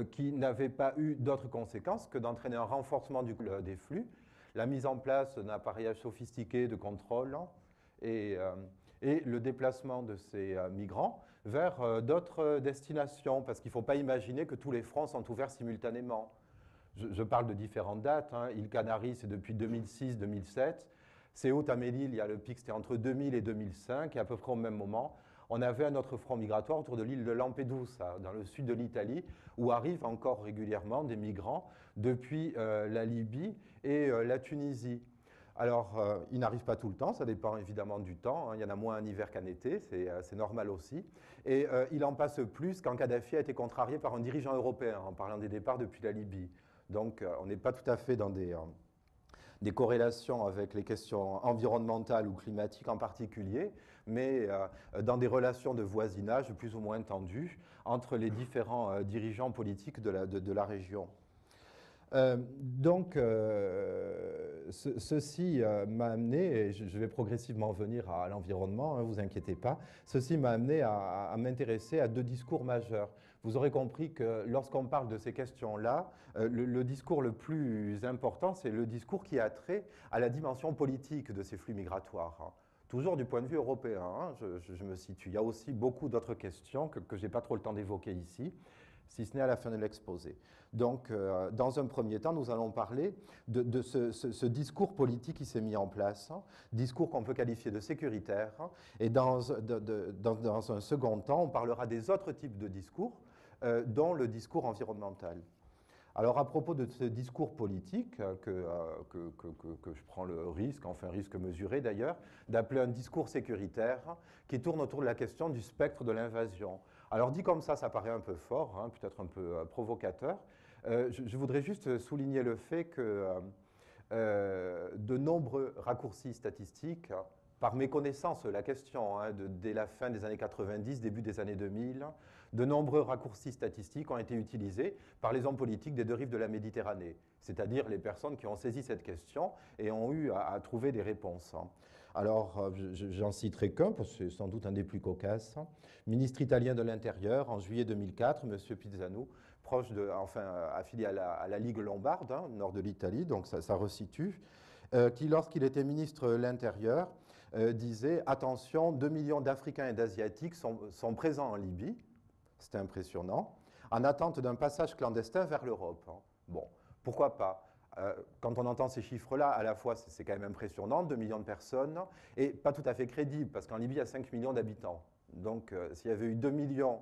qui n'avaient pas eu d'autres conséquences que d'entraîner un renforcement des flux, la mise en place d'un appareillage sophistiqué de contrôle et le déplacement de ces migrants vers d'autres destinations, parce qu'il ne faut pas imaginer que tous les fronts sont ouverts simultanément. Je parle de différentes dates. Hein. Îles Canaries, c'est depuis 2006-2007. Ceuta, Melilla, le pic, c'était entre 2000 et 2005. Et à peu près au même moment, on avait un autre front migratoire autour de l'île de Lampedusa, dans le sud de l'Italie, où arrivent encore régulièrement des migrants depuis la Libye et la Tunisie. Alors, ils n'arrivent pas tout le temps, ça dépend évidemment du temps. Hein. Il y en a moins en hiver qu'en été, c'est normal aussi. Et il en passe plus quand Kadhafi a été contrarié par un dirigeant européen, en parlant des départs depuis la Libye. Donc, on n'est pas tout à fait dans des corrélations avec les questions environnementales ou climatiques en particulier, mais dans des relations de voisinage plus ou moins tendues entre les différents dirigeants politiques de la région. Ceci m'a amené, et je vais progressivement venir à l'environnement, ne vous inquiétez pas, ceci m'a amené à m'intéresser à deux discours majeurs. Vous aurez compris que lorsqu'on parle de ces questions-là, le discours le plus important, c'est le discours qui a trait à la dimension politique de ces flux migratoires. Hein. Toujours du point de vue européen, hein, je me situe. Il y a aussi beaucoup d'autres questions que je n'ai pas trop le temps d'évoquer ici, si ce n'est à la fin de l'exposé. Donc, dans un premier temps, nous allons parler de ce discours politique qui s'est mis en place, hein, discours qu'on peut qualifier de sécuritaire, hein, et dans un second temps, on parlera des autres types de discours, dont le discours environnemental. Alors, à propos de ce discours politique, que je prends le risque, enfin risque mesuré d'ailleurs, d'appeler un discours sécuritaire, qui tourne autour de la question du spectre de l'invasion. Alors, dit comme ça paraît un peu fort, hein, peut-être un peu provocateur. Je voudrais juste souligner le fait que de nombreux raccourcis statistiques, par méconnaissance de la question, hein, dès la fin des années 90, début des années 2000, de nombreux raccourcis statistiques ont été utilisés par les hommes politiques des deux rives de la Méditerranée, c'est-à-dire les personnes qui ont saisi cette question et ont eu à trouver des réponses. Alors, j'en citerai qu'un, parce que c'est sans doute un des plus cocasses. Ministre italien de l'Intérieur, en juillet 2004, M. Pisanu, affilié à la Ligue lombarde, hein, nord de l'Italie, donc ça resitue, qui, lorsqu'il était ministre de l'Intérieur, disait « Attention, 2 millions d'Africains et d'Asiatiques sont présents en Libye », c'était impressionnant, en attente d'un passage clandestin vers l'Europe. Hein. Bon, pourquoi pas? Quand on entend ces chiffres-là, à la fois c'est quand même impressionnant, 2 millions de personnes, et pas tout à fait crédible, parce qu'en Libye, il y a 5 millions d'habitants. Donc, s'il y avait eu 2 millions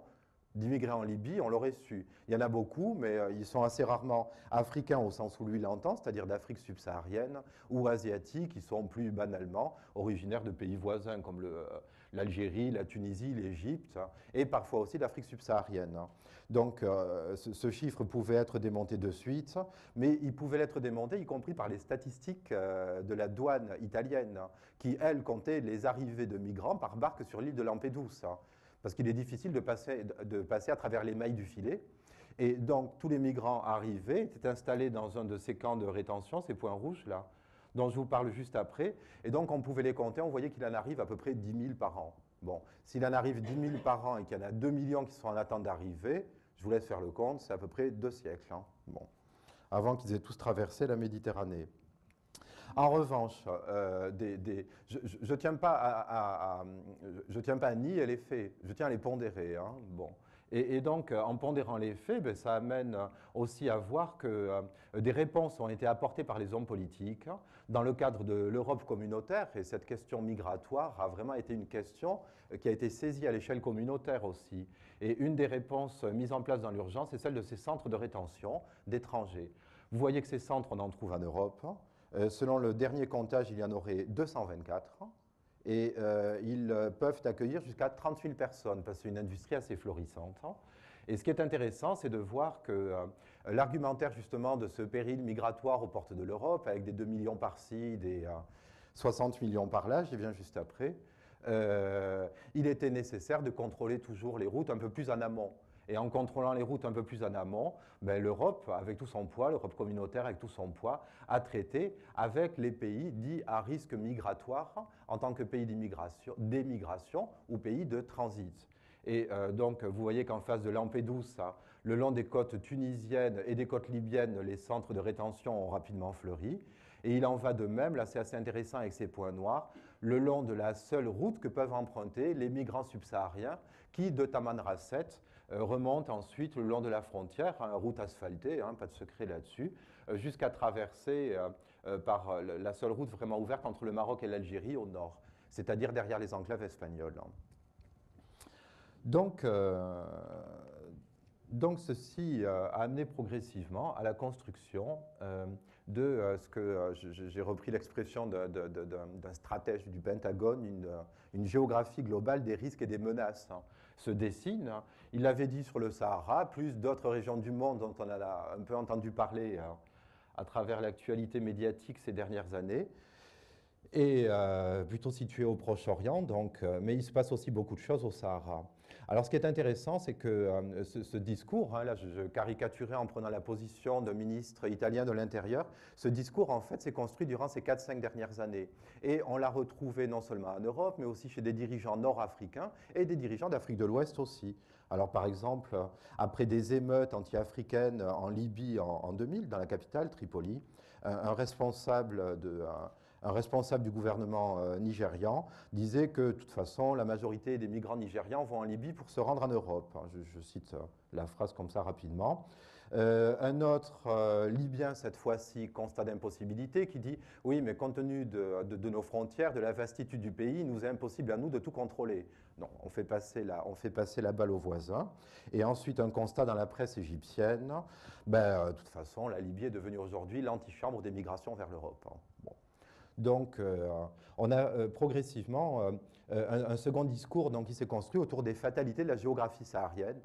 d'immigrés en Libye, on l'aurait su. Il y en a beaucoup, mais ils sont assez rarement africains au sens où lui l'entend, c'est-à-dire d'Afrique subsaharienne, ou asiatiques, qui sont plus banalement originaires de pays voisins comme l'Algérie, la Tunisie, l'Égypte, hein, et parfois aussi d'Afrique subsaharienne. Donc ce chiffre pouvait être démonté de suite, mais il pouvait être démonté y compris par les statistiques de la douane italienne, qui, elle, comptait les arrivées de migrants par barque sur l'île de Lampedusa. Parce qu'il est difficile de passer à travers les mailles du filet. Et donc, tous les migrants arrivés étaient installés dans un de ces camps de rétention, ces points rouges là, dont je vous parle juste après. Et donc, on pouvait les compter, on voyait qu'il en arrive à peu près 10 000 par an. Bon, s'il en arrive 10 000 par an et qu'il y en a 2 millions qui sont en attente d'arriver, je vous laisse faire le compte, c'est à peu près 2 siècles. Hein. Bon, avant qu'ils aient tous traversé la Méditerranée. En revanche, je ne tiens pas à nier les faits, je tiens à les pondérer. Hein, bon. Et donc, en pondérant les faits, ben, ça amène aussi à voir que des réponses ont été apportées par les hommes politiques dans le cadre de l'Europe communautaire, et cette question migratoire a vraiment été une question qui a été saisie à l'échelle communautaire aussi. Et une des réponses mises en place dans l'urgence est celle de ces centres de rétention d'étrangers. Vous voyez que ces centres, on en trouve en Europe. Selon le dernier comptage, il y en aurait 224. Et ils peuvent accueillir jusqu'à 30 000 personnes, parce que c'est une industrie assez florissante. Et ce qui est intéressant, c'est de voir que l'argumentaire justement de ce péril migratoire aux portes de l'Europe, avec des 2 millions par-ci, des 60 millions par-là, j'y viens juste après, il était nécessaire de contrôler toujours les routes un peu plus en amont. Et en contrôlant les routes un peu plus en amont, ben, l'Europe, avec tout son poids, l'Europe communautaire avec tout son poids, a traité avec les pays dits à risque migratoire en tant que pays d'émigration ou pays de transit. Et donc, vous voyez qu'en face de Lampedusa, le long des côtes tunisiennes et des côtes libyennes, les centres de rétention ont rapidement fleuri. Et il en va de même, là c'est assez intéressant avec ces points noirs, le long de la seule route que peuvent emprunter les migrants subsahariens qui, de Tamanrasset, remontent ensuite le long de la frontière, route asphaltée, pas de secret là-dessus, jusqu'à traverser par la seule route vraiment ouverte entre le Maroc et l'Algérie au nord, c'est-à-dire derrière les enclaves espagnoles. Donc ceci a amené progressivement à la construction de ce que j'ai repris l'expression d'un stratège du Pentagone, une géographie globale des risques et des menaces se dessine. Il l'avait dit sur le Sahara, plus d'autres régions du monde dont on a un peu entendu parler à travers l'actualité médiatique ces dernières années, et plutôt situées au Proche-Orient, mais il se passe aussi beaucoup de choses au Sahara. Alors, ce qui est intéressant, c'est que ce discours, là, je caricaturais en prenant la position de ministre italien de l'Intérieur, ce discours, en fait, s'est construit durant ces 4-5 dernières années. Et on l'a retrouvé non seulement en Europe, mais aussi chez des dirigeants nord-africains et des dirigeants d'Afrique de l'Ouest aussi. Alors, par exemple, après des émeutes anti-africaines en Libye en 2000, dans la capitale, Tripoli, un responsable du gouvernement nigérian disait que, de toute façon, la majorité des migrants nigérians vont en Libye pour se rendre en Europe. Je cite la phrase comme ça rapidement. Un autre Libyen, cette fois-ci, constat d'impossibilité, qui dit « Oui, mais compte tenu de nos frontières, de la vastitude du pays, il nous est impossible à nous de tout contrôler. » Non, on fait passer la balle aux voisins. Et ensuite, un constat dans la presse égyptienne. De toute façon, la Libye est devenue aujourd'hui l'antichambre des migrations vers l'Europe. Bon. Donc, on a progressivement un second discours qui s'est construit autour des fatalités de la géographie saharienne,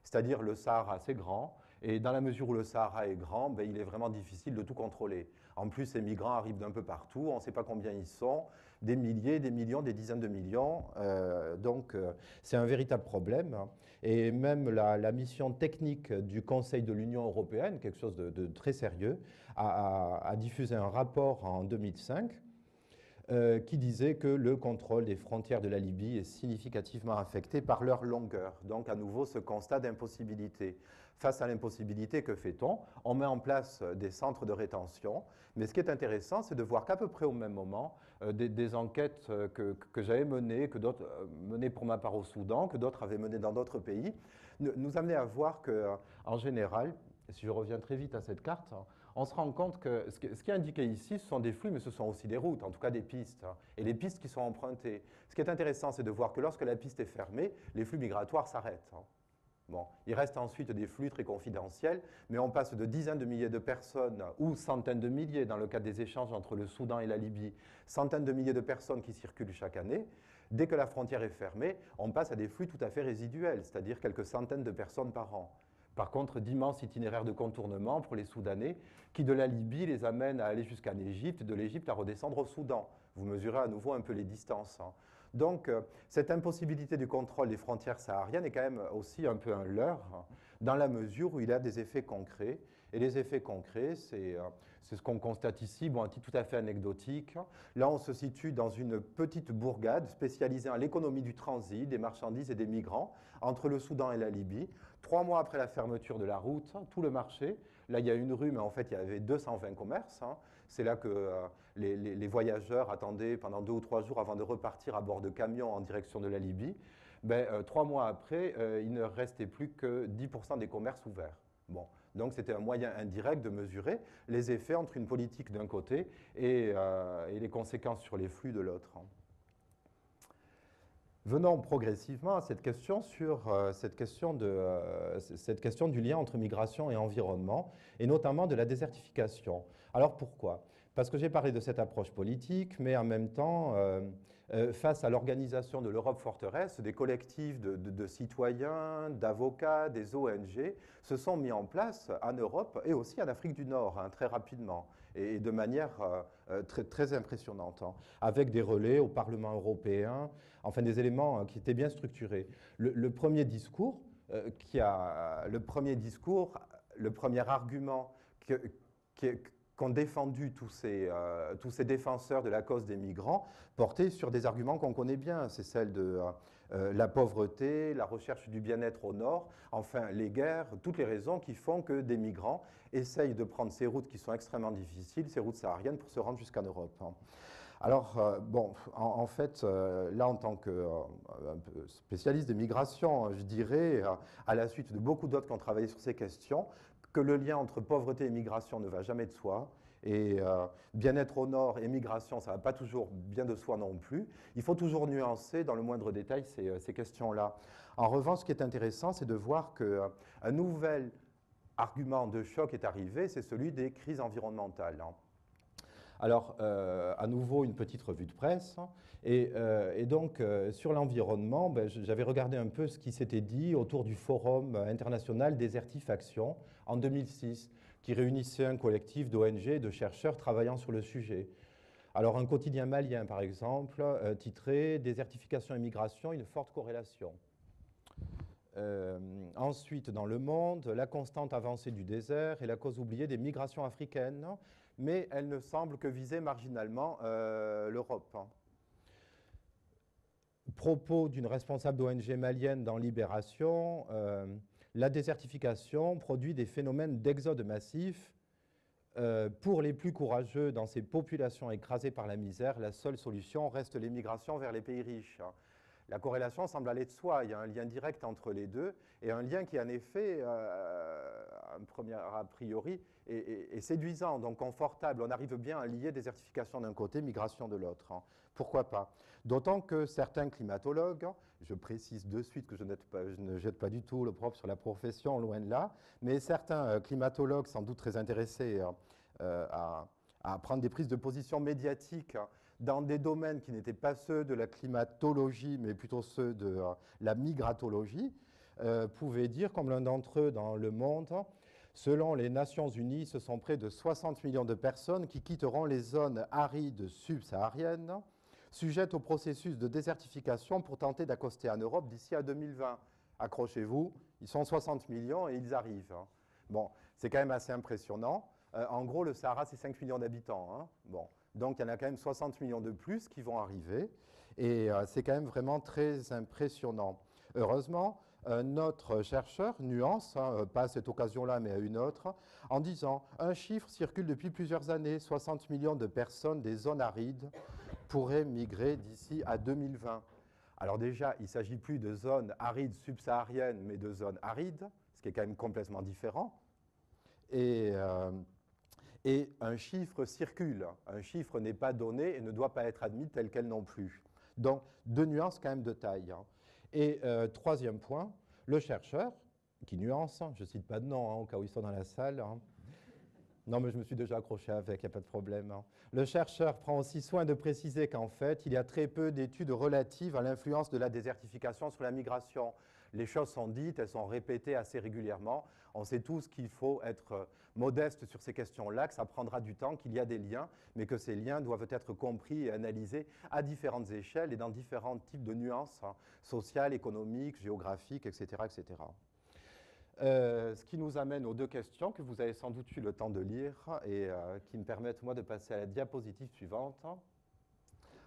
c'est-à-dire le Sahara, c'est grand, et dans la mesure où le Sahara est grand, il est vraiment difficile de tout contrôler. En plus, ces migrants arrivent d'un peu partout, on ne sait pas combien ils sont, des milliers, des millions, des dizaines de millions, donc c'est un véritable problème. Et même la mission technique du Conseil de l'Union européenne, quelque chose de très sérieux, a diffusé un rapport en 2005 qui disait que le contrôle des frontières de la Libye est significativement affecté par leur longueur. Donc à nouveau ce constat d'impossibilité. Face à l'impossibilité, que fait-on? On met en place des centres de rétention, mais ce qui est intéressant, c'est de voir qu'à peu près au même moment, des enquêtes que j'avais menées, que d'autres menées pour ma part au Soudan, que d'autres avaient menées dans d'autres pays, nous amenaient à voir qu'en général, si je reviens très vite à cette carte, on se rend compte que ce qui est indiqué ici, ce sont des flux, mais ce sont aussi des routes, en tout cas des pistes, et les pistes qui sont empruntées. Ce qui est intéressant, c'est de voir que lorsque la piste est fermée, les flux migratoires s'arrêtent. Bon, il reste ensuite des flux très confidentiels, mais on passe de dizaines de milliers de personnes, ou centaines de milliers, dans le cadre des échanges entre le Soudan et la Libye, centaines de milliers de personnes qui circulent chaque année. Dès que la frontière est fermée, on passe à des flux tout à fait résiduels, c'est-à-dire quelques centaines de personnes par an. Par contre, d'immenses itinéraires de contournement pour les Soudanais qui, de la Libye, les amènent à aller jusqu'en Égypte, de l'Égypte à redescendre au Soudan. Vous mesurez à nouveau un peu les distances. Donc, cette impossibilité du contrôle des frontières sahariennes est quand même aussi un peu un leurre, dans la mesure où il a des effets concrets. Et les effets concrets, c'est ce qu'on constate ici, à titre tout à fait anecdotique. Là, on se situe dans une petite bourgade spécialisée en l'économie du transit, des marchandises et des migrants, entre le Soudan et la Libye. 3 mois après la fermeture de la route, tout le marché, là il y a une rue, mais en fait il y avait 220 commerces. C'est là que les voyageurs attendaient pendant 2 ou 3 jours avant de repartir à bord de camions en direction de la Libye. Ben, 3 mois après, il ne restait plus que 10% des commerces ouverts. Bon. Donc c'était un moyen indirect de mesurer les effets entre une politique d'un côté et les conséquences sur les flux de l'autre. Venons progressivement à cette question du lien entre migration et environnement, et notamment de la désertification. Alors pourquoi? Parce que j'ai parlé de cette approche politique, mais en même temps, face à l'organisation de l'Europe forteresse, des collectifs de citoyens, d'avocats, des ONG se sont mis en place en Europe et aussi en Afrique du Nord, hein, très rapidement, et de manière très, très impressionnante, hein, avec des relais au Parlement européen, enfin des éléments qui étaient bien structurés. Le premier discours, le premier argument qu'ont défendu tous ces défenseurs de la cause des migrants, portait sur des arguments qu'on connaît bien. C'est celle de la pauvreté, la recherche du bien-être au nord, enfin les guerres, toutes les raisons qui font que des migrants essayent de prendre ces routes qui sont extrêmement difficiles, ces routes sahariennes, pour se rendre jusqu'en Europe. Alors, bon, en fait, là, en tant que spécialiste des migrations, je dirais, à la suite de beaucoup d'autres qui ont travaillé sur ces questions, que le lien entre pauvreté et migration ne va jamais de soi. Et bien-être au nord et migration, ça ne va pas toujours bien de soi non plus. Il faut toujours nuancer dans le moindre détail ces questions-là. En revanche, ce qui est intéressant, c'est de voir qu'un nouvel argument de choc est arrivé, c'est celui des crises environnementales. Alors, à nouveau, une petite revue de presse. Et donc, sur l'environnement, ben, j'avais regardé un peu ce qui s'était dit autour du Forum international Désertif Action en 2006, qui réunissait un collectif d'ONG et de chercheurs travaillant sur le sujet. Alors, un quotidien malien, par exemple, titré « Désertification et migration, une forte corrélation ». Ensuite, dans Le Monde, la constante avancée du désert est la cause oubliée des migrations africaines, mais elle ne semble que viser marginalement l'Europe. Propos d'une responsable d'ONG malienne dans Libération, la désertification produit des phénomènes d'exode massif. Pour les plus courageux dans ces populations écrasées par la misère, la seule solution reste l'émigration vers les pays riches. La corrélation semble aller de soi, il y a un lien direct entre les deux, et un lien qui en effet, a priori, est séduisant, donc confortable. On arrive bien à lier désertification d'un côté, migration de l'autre. Hein. Pourquoi pas? D'autant que certains climatologues, je précise de suite que je ne jette pas du tout le propre sur la profession, loin de là, mais certains climatologues, sans doute très intéressés à prendre des prises de position médiatiques dans des domaines qui n'étaient pas ceux de la climatologie, mais plutôt ceux de la migratologie, pouvaient dire, comme l'un d'entre eux dans Le Monde, selon les Nations Unies, ce sont près de 60 millions de personnes qui quitteront les zones arides subsahariennes, sujettes au processus de désertification pour tenter d'accoster en Europe d'ici à 2020. Accrochez-vous, ils sont 60 millions et ils arrivent. Hein. Bon, c'est quand même assez impressionnant. En gros, le Sahara, c'est 5 millions d'habitants. Hein. Bon. Donc, il y en a quand même 60 millions de plus qui vont arriver. Et c'est quand même vraiment très impressionnant. Heureusement, notre chercheur nuance, hein, pas à cette occasion-là, mais à une autre, en disant « Un chiffre circule depuis plusieurs années, 60 millions de personnes des zones arides pourraient migrer d'ici à 2020. » Alors déjà, il ne s'agit plus de zones arides subsahariennes, mais de zones arides, ce qui est quand même complètement différent. Et un chiffre circule. Un chiffre n'est pas donné et ne doit pas être admis tel quel non plus. Donc, deux nuances quand même de taille. Hein. Et troisième point, le chercheur, qui nuance, je ne cite pas de nom, hein, au cas où ils sont dans la salle. Hein. Non, mais je me suis déjà accroché avec, il n'y a pas de problème. Hein. Le chercheur prend aussi soin de préciser qu'en fait, il y a très peu d'études relatives à l'influence de la désertification sur la migration. Les choses sont dites, elles sont répétées assez régulièrement. On sait tous qu'il faut être modeste sur ces questions-là, que ça prendra du temps, qu'il y a des liens, mais que ces liens doivent être compris et analysés à différentes échelles et dans différents types de nuances, hein, sociales, économiques, géographiques, etc. etc. Ce qui nous amène aux deux questions que vous avez sans doute eu le temps de lire et qui me permettent, moi, de passer à la diapositive suivante,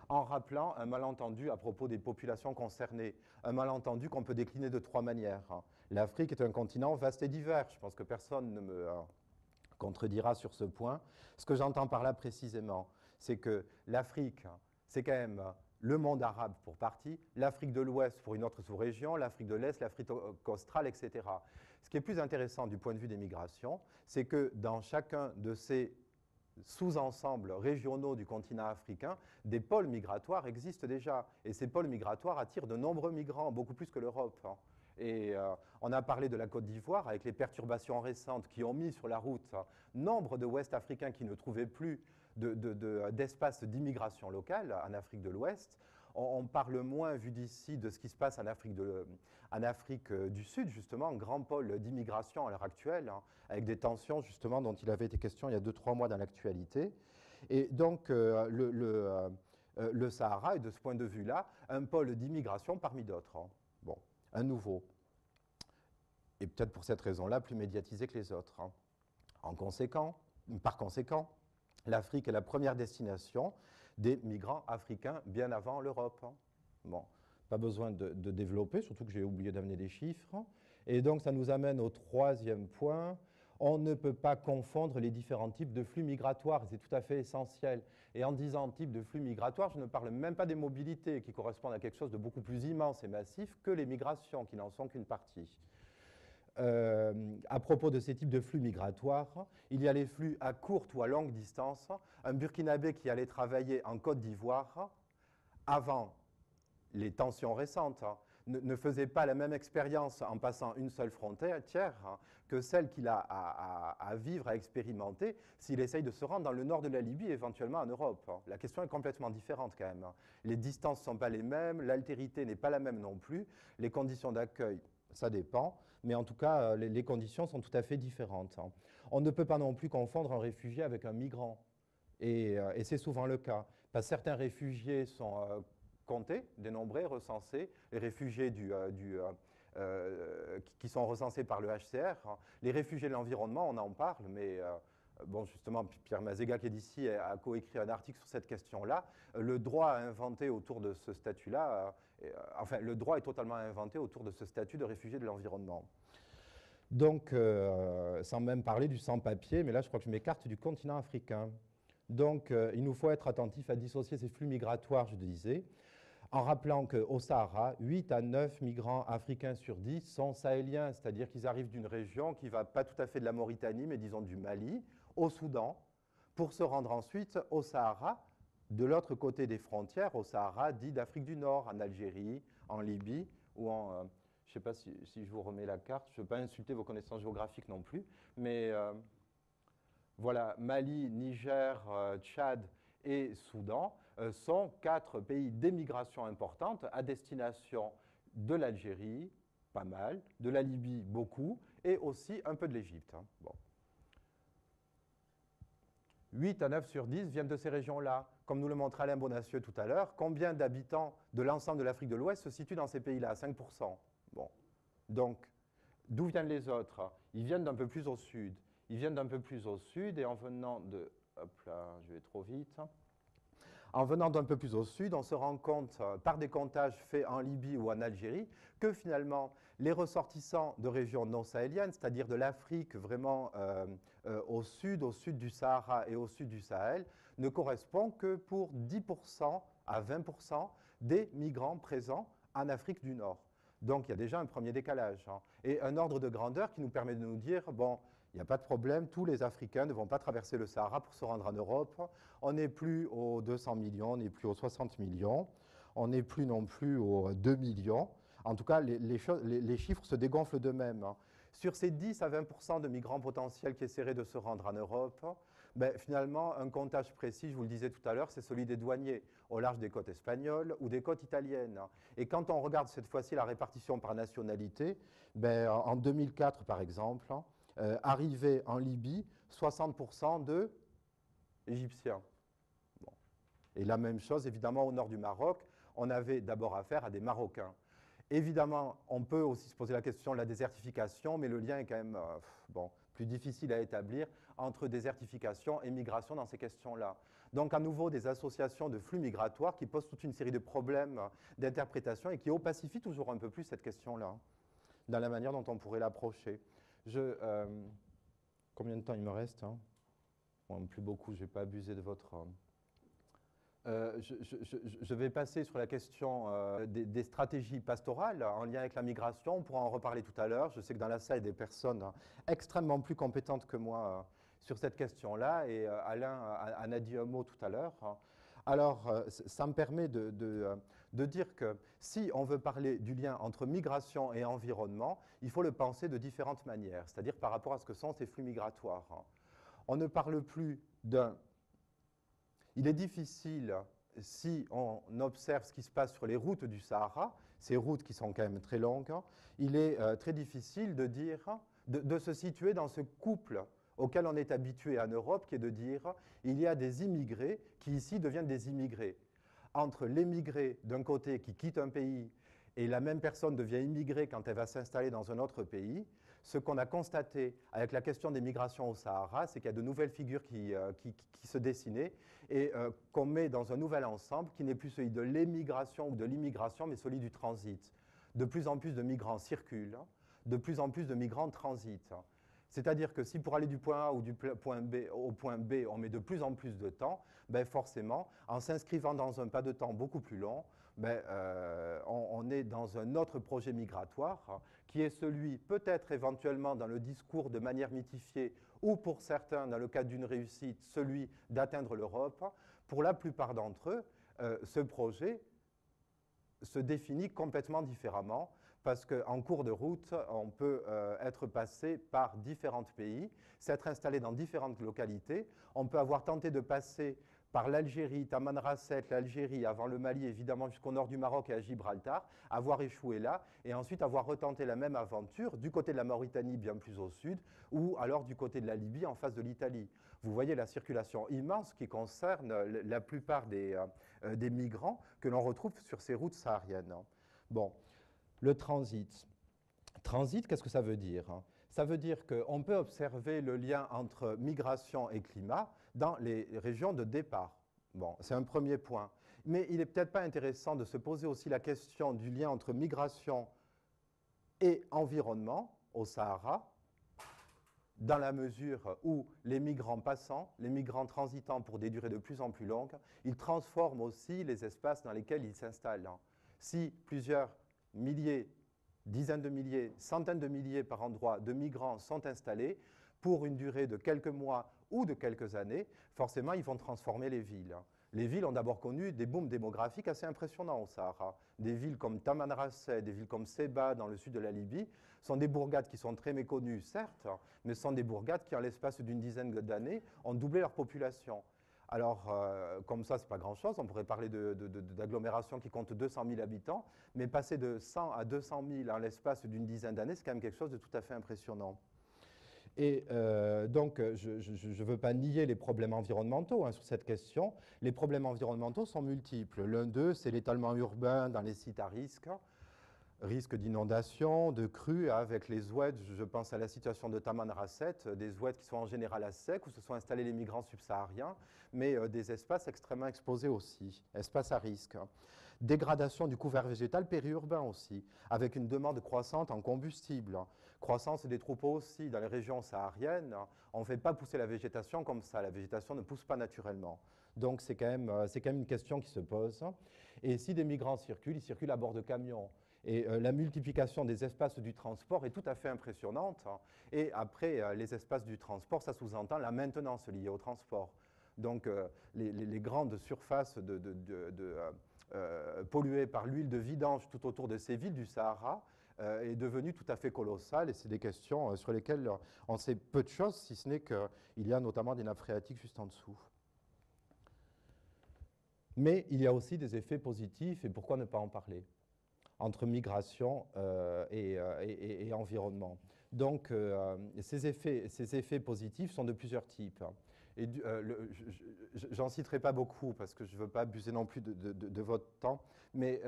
en rappelant un malentendu à propos des populations concernées, un malentendu qu'on peut décliner de trois manières. L'Afrique est un continent vaste et divers, je pense que personne ne me contredira sur ce point. Ce que j'entends par là précisément, c'est que l'Afrique, c'est quand même le monde arabe pour partie, l'Afrique de l'Ouest pour une autre sous-région, l'Afrique de l'Est, l'Afrique australe, etc. Ce qui est plus intéressant du point de vue des migrations, c'est que dans chacun de ces sous-ensembles régionaux du continent africain, des pôles migratoires existent déjà. Et ces pôles migratoires attirent de nombreux migrants, beaucoup plus que l'Europe. Et on a parlé de la Côte d'Ivoire avec les perturbations récentes qui ont mis sur la route nombre de Ouest africains qui ne trouvaient plus d'espace d'immigration locale en Afrique de l'Ouest. On parle moins, vu d'ici, de ce qui se passe en Afrique du Sud, justement, un grand pôle d'immigration à l'heure actuelle, avec des tensions, justement, dont il avait été question il y a 2-3 mois dans l'actualité. Et donc, le Sahara est, de ce point de vue-là, un pôle d'immigration parmi d'autres. Bon, un nouveau. Et peut-être pour cette raison-là, plus médiatisé que les autres. Par conséquent, l'Afrique est la première destination des migrants africains bien avant l'Europe. Bon, pas besoin de développer, surtout que j'ai oublié d'amener des chiffres. Et donc, ça nous amène au troisième point. On ne peut pas confondre les différents types de flux migratoires, c'est tout à fait essentiel. Et en disant type de flux migratoires, je ne parle même pas des mobilités qui correspondent à quelque chose de beaucoup plus immense et massif que les migrations, qui n'en sont qu'une partie. À propos de ces types de flux migratoires, il y a les flux à courte ou à longue distance. Un Burkinabé qui allait travailler en Côte d'Ivoire avant les tensions récentes ne faisait pas la même expérience en passant une seule frontière que celle qu'il a à vivre, à expérimenter, s'il essaye de se rendre dans le nord de la Libye, éventuellement en Europe. La question est complètement différente quand même. Les distances ne sont pas les mêmes, l'altérité n'est pas la même non plus, les conditions d'accueil, ça dépend, mais en tout cas, les conditions sont tout à fait différentes. On ne peut pas non plus confondre un réfugié avec un migrant, et c'est souvent le cas. Parce que certains réfugiés sont comptés, dénombrés, recensés, les réfugiés qui sont recensés par le HCR. Les réfugiés de l'environnement, on en parle, mais bon, justement, Pierre Mazega, qui est d'ici, a coécrit un article sur cette question-là. Le droit à inventer autour de ce statut-là, enfin, le droit est totalement inventé autour de ce statut de réfugié de l'environnement. Donc, sans même parler du sans-papier, mais là, je crois que je m'écarte du continent africain. Donc, il nous faut être attentif à dissocier ces flux migratoires, je disais, en rappelant qu'au Sahara, 8 à 9 migrants africains sur 10 sont sahéliens, c'est-à-dire qu'ils arrivent d'une région qui ne va pas tout à fait de la Mauritanie, mais disons du Mali, au Soudan, pour se rendre ensuite au Sahara, de l'autre côté des frontières, au Sahara dit d'Afrique du Nord, en Algérie, en Libye, ou en... je ne sais pas si je vous remets la carte, je ne veux pas insulter vos connaissances géographiques non plus, mais voilà, Mali, Niger, Tchad et Soudan sont 4 pays d'émigration importante à destination de l'Algérie, pas mal, de la Libye, beaucoup, et aussi un peu de l'Égypte. Bon. 8 à 9 sur 10 viennent de ces régions-là. Comme nous le montrait Alain Bonacieux tout à l'heure, combien d'habitants de l'ensemble de l'Afrique de l'Ouest se situent dans ces pays-là? 5%. Bon. Donc, d'où viennent les autres? Ils viennent d'un peu plus au sud. Ils viennent d'un peu plus au sud et en venant de... Hop là, je vais trop vite. En venant d'un peu plus au sud, on se rend compte, par des comptages faits en Libye ou en Algérie, que finalement, les ressortissants de régions non sahéliennes, c'est-à-dire de l'Afrique vraiment au sud du Sahara et au sud du Sahel, ne correspondent que pour 10% à 20% des migrants présents en Afrique du Nord. Donc, il y a déjà un premier décalage. Et un ordre de grandeur qui nous permet de nous dire, bon, il n'y a pas de problème, tous les Africains ne vont pas traverser le Sahara pour se rendre en Europe. On n'est plus aux 200 millions, on n'est plus aux 60 millions, on n'est plus non plus aux 2 millions. En tout cas, les chiffres se dégonflent d'eux-mêmes. Sur ces 10 à 20% de migrants potentiels qui essaieraient de se rendre en Europe, ben, finalement, un comptage précis, je vous le disais tout à l'heure, c'est celui des douaniers au large des côtes espagnoles ou des côtes italiennes. Et quand on regarde cette fois-ci la répartition par nationalité, ben, en 2004 par exemple, arrivaient en Libye 60% d'Égyptiens. Bon. Et la même chose, évidemment, au nord du Maroc, on avait d'abord affaire à des Marocains. Évidemment, on peut aussi se poser la question de la désertification, mais le lien est quand même bon, plus difficile à établir entre désertification et migration dans ces questions-là. Donc, à nouveau, des associations de flux migratoires qui posent toute une série de problèmes d'interprétation et qui opacifient toujours un peu plus cette question-là, dans la manière dont on pourrait l'approcher. Combien de temps il me reste, hein? Bon, plus beaucoup, je ne vais pas abuser de votre Je vais passer sur la question des stratégies pastorales en lien avec la migration. On pourra en reparler tout à l'heure. Je sais que dans la salle, il y a des personnes extrêmement plus compétentes que moi sur cette question-là. Et Alain en a dit un mot tout à l'heure. Alors, ça me permet de dire que si on veut parler du lien entre migration et environnement, il faut le penser de différentes manières, c'est-à-dire par rapport à ce que sont ces flux migratoires. On ne parle plus d'un... Il est difficile, si on observe ce qui se passe sur les routes du Sahara, ces routes qui sont quand même très longues, il est très difficile de dire, de se situer dans ce couple auquel on est habitué en Europe, qui est de dire il y a des immigrés qui ici deviennent des immigrés. Entre l'émigré d'un côté qui quitte un pays et la même personne devient immigrée quand elle va s'installer dans un autre pays, ce qu'on a constaté avec la question des migrations au Sahara, c'est qu'il y a de nouvelles figures qui se dessinaient et qu'on met dans un nouvel ensemble qui n'est plus celui de l'émigration ou de l'immigration, mais celui du transit. De plus en plus de migrants circulent, de plus en plus de migrants transitent. C'est-à-dire que si pour aller du point A ou du point B au point B, on met de plus en plus de temps, ben forcément, en s'inscrivant dans un pas de temps beaucoup plus long, ben, on est dans un autre projet migratoire qui est celui, peut-être éventuellement dans le discours de manière mythifiée, ou pour certains, dans le cadre d'une réussite, celui d'atteindre l'Europe. Pour la plupart d'entre eux, ce projet se définit complètement différemment, parce qu'en cours de route, on peut être passé par différents pays, s'être installé dans différentes localités. On peut avoir tenté de passer par l'Algérie, Tamanrasset, l'Algérie, avant le Mali, évidemment jusqu'au nord du Maroc et à Gibraltar, avoir échoué là, et ensuite avoir retenté la même aventure du côté de la Mauritanie, bien plus au sud, ou alors du côté de la Libye, en face de l'Italie. Vous voyez la circulation immense qui concerne la plupart des migrants que l'on retrouve sur ces routes sahariennes. Bon. Le transit. Transit, qu'est-ce que ça veut dire? Ça veut dire qu'on peut observer le lien entre migration et climat dans les régions de départ. Bon, c'est un premier point. Mais il n'est peut-être pas intéressant de se poser aussi la question du lien entre migration et environnement au Sahara, dans la mesure où les migrants passants, les migrants transitant pour des durées de plus en plus longues, ils transforment aussi les espaces dans lesquels ils s'installent. Si plusieurs milliers, dizaines de milliers, centaines de milliers par endroit de migrants sont installés pour une durée de quelques mois ou de quelques années, forcément, ils vont transformer les villes. Les villes ont d'abord connu des booms démographiques assez impressionnants au Sahara. Des villes comme Tamanrasset, des villes comme Sebha dans le sud de la Libye, sont des bourgades qui sont très méconnues, certes, mais sont des bourgades qui, en l'espace d'une dizaine d'années, ont doublé leur population. Alors, comme ça, ce n'est pas grand-chose. On pourrait parler d'agglomérations qui comptent 200 000 habitants, mais passer de 100 à 200 000 en l'espace d'une dizaine d'années, c'est quand même quelque chose de tout à fait impressionnant. Et donc, je ne veux pas nier les problèmes environnementaux sur cette question. Les problèmes environnementaux sont multiples. L'un d'eux, c'est l'étalement urbain dans les sites à risque d'inondation, de crues, avec les oueds. Je pense à la situation de Tamanrasset, des oueds qui sont en général à sec, où se sont installés les migrants subsahariens, mais des espaces extrêmement exposés aussi, espaces à risque. Dégradation du couvert végétal périurbain aussi, avec une demande croissante en combustible. Croissance des troupeaux aussi dans les régions sahariennes. On ne fait pas pousser la végétation comme ça, la végétation ne pousse pas naturellement. Donc c'est quand même une question qui se pose. Et si des migrants circulent, ils circulent à bord de camions. Et la multiplication des espaces du transport est tout à fait impressionnante. Et après, les espaces du transport, ça sous-entend la maintenance liée au transport. Donc les grandes surfaces polluées par l'huile de vidange tout autour de ces villes du Sahara est devenue tout à fait colossale. Et c'est des questions sur lesquelles on sait peu de choses, si ce n'est qu'il y a notamment des nappes phréatiques juste en dessous. Mais il y a aussi des effets positifs, et pourquoi ne pas en parler entre migration et environnement. Donc, ces effets positifs sont de plusieurs types. Et j'en citerai pas beaucoup parce que je ne veux pas abuser non plus de votre temps, mais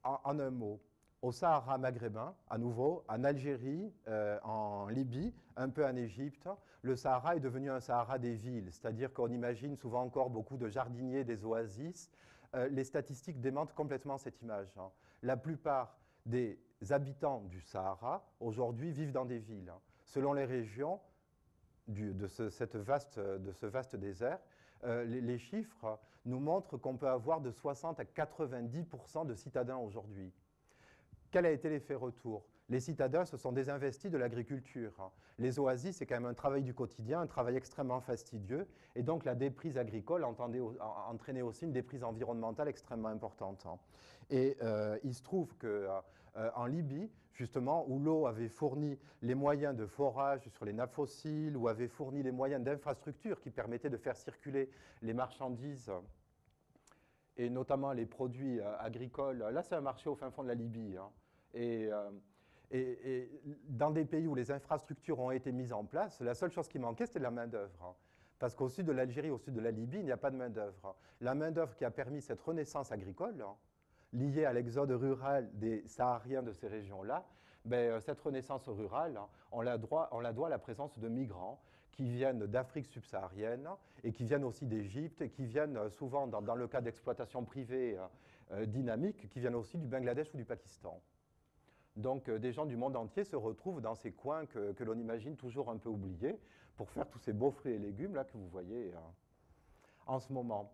en un mot, au Sahara maghrébin, à nouveau, en Algérie, en Libye, un peu en Égypte, le Sahara est devenu un Sahara des villes, c'est-à-dire qu'on imagine souvent encore beaucoup de jardiniers, des oasis. Les statistiques démentent complètement cette image. La plupart des habitants du Sahara, aujourd'hui, vivent dans des villes. Selon les régions de ce vaste désert, les chiffres nous montrent qu'on peut avoir de 60 à 90% de citadins aujourd'hui. Quel a été l'effet retour? Les citadins se sont désinvestis de l'agriculture. Les oasis, c'est quand même un travail du quotidien, un travail extrêmement fastidieux, et donc la déprise agricole entraînait aussi une déprise environnementale extrêmement importante. Et il se trouve qu'en Libye, justement, où l'eau avait fourni les moyens de forage sur les nappes fossiles, ou avait fourni les moyens d'infrastructure qui permettaient de faire circuler les marchandises, et notamment les produits agricoles. Là, c'est un marché au fin fond de la Libye. Et dans des pays où les infrastructures ont été mises en place, la seule chose qui manquait, c'était de la main-d'œuvre. Parce qu'au sud de l'Algérie, au sud de la Libye, il n'y a pas de main-d'œuvre. La main-d'œuvre qui a permis cette renaissance agricole, liée à l'exode rural des Sahariens de ces régions-là, cette renaissance rurale, on la doit à la présence de migrants qui viennent d'Afrique subsaharienne et qui viennent aussi d'Égypte, et qui viennent souvent, dans le cas d'exploitation privée dynamique, qui viennent aussi du Bangladesh ou du Pakistan. Donc des gens du monde entier se retrouvent dans ces coins que l'on imagine toujours un peu oubliés pour faire tous ces beaux fruits et légumes là que vous voyez en ce moment.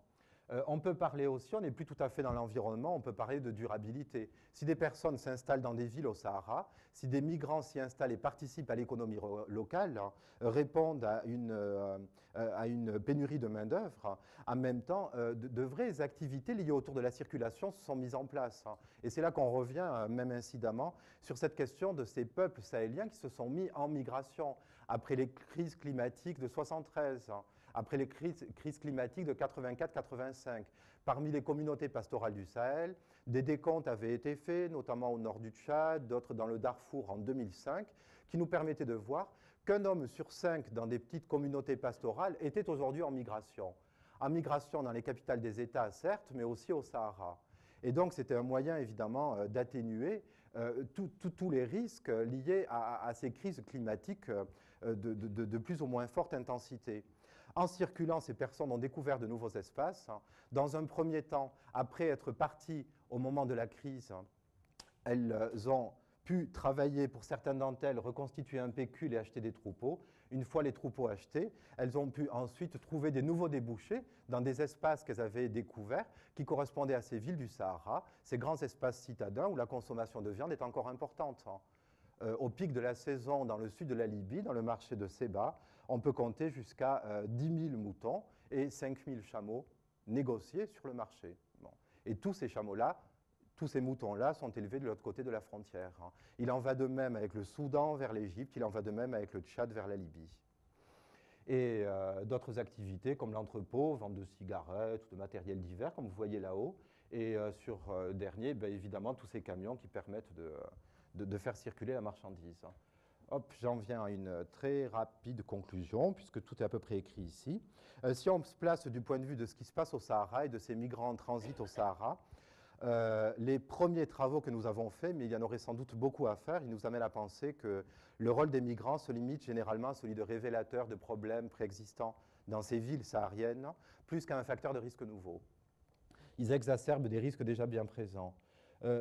On peut parler aussi, on n'est plus tout à fait dans l'environnement, on peut parler de durabilité. Si des personnes s'installent dans des villes au Sahara, si des migrants s'y installent et participent à l'économie locale, répondent à une pénurie de main-d'œuvre, en même temps, de vraies activités liées autour de la circulation se sont mises en place. Et c'est là qu'on revient, même incidemment, sur cette question de ces peuples sahéliens qui se sont mis en migration après les crises climatiques de 1973. Après les crises climatiques de 84-85. Parmi les communautés pastorales du Sahel, des décomptes avaient été faits, notamment au nord du Tchad, d'autres dans le Darfour en 2005, qui nous permettaient de voir qu'un homme sur 5 dans des petites communautés pastorales était aujourd'hui en migration. En migration dans les capitales des États, certes, mais aussi au Sahara. Et donc, c'était un moyen, évidemment, d'atténuer tous les risques liés à ces crises climatiques de plus ou moins forte intensité. En circulant, ces personnes ont découvert de nouveaux espaces. Dans un premier temps, après être parties au moment de la crise, elles ont pu travailler, pour certaines d'entre elles, reconstituer un pécule et acheter des troupeaux. Une fois les troupeaux achetés, elles ont pu ensuite trouver des nouveaux débouchés dans des espaces qu'elles avaient découverts qui correspondaient à ces villes du Sahara, ces grands espaces citadins où la consommation de viande est encore importante. Au pic de la saison dans le sud de la Libye, dans le marché de Seba, on peut compter jusqu'à 10 000 moutons et 5 000 chameaux négociés sur le marché. Bon. Et tous ces chameaux-là, tous ces moutons-là sont élevés de l'autre côté de la frontière. Il en va de même avec le Soudan vers l'Égypte, il en va de même avec le Tchad vers la Libye. Et d'autres activités comme l'entrepôt, vente de cigarettes ou de matériel divers, comme vous voyez là-haut. Et sur dernier, évidemment, tous ces camions qui permettent de faire circuler la marchandise. Hop, j'en viens à une très rapide conclusion, puisque tout est à peu près écrit ici. Si on se place du point de vue de ce qui se passe au Sahara et de ces migrants en transit au Sahara, les premiers travaux que nous avons faits, mais il y en aurait sans doute beaucoup à faire, ils nous amènent à penser que le rôle des migrants se limite généralement à celui de révélateur de problèmes préexistants dans ces villes sahariennes, plus qu'à un facteur de risque nouveau. Ils exacerbent des risques déjà bien présents.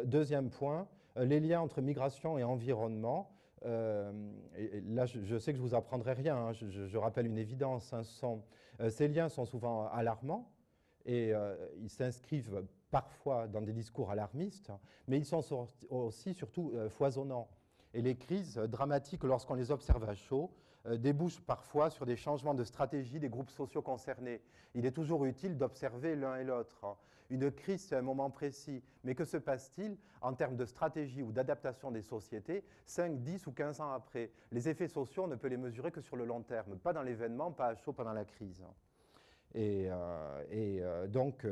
Deuxième point, les liens entre migration et environnement. Et là, je sais que je ne vous apprendrai rien, hein, je rappelle une évidence. Hein, ces liens sont souvent alarmants et ils s'inscrivent parfois dans des discours alarmistes, mais ils sont aussi surtout foisonnants. Et les crises dramatiques, lorsqu'on les observe à chaud, débouchent parfois sur des changements de stratégie des groupes sociaux concernés. Il est toujours utile d'observer l'un et l'autre. Une crise, c'est un moment précis, mais que se passe-t-il en termes de stratégie ou d'adaptation des sociétés 5, 10 ou 15 ans après? Les effets sociaux, on ne peut les mesurer que sur le long terme, pas dans l'événement, pas à chaud pendant la crise. Donc,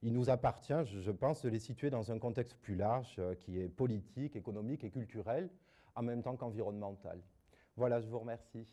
il nous appartient, je pense, de les situer dans un contexte plus large qui est politique, économique et culturel, en même temps qu'environnemental. Voilà, je vous remercie.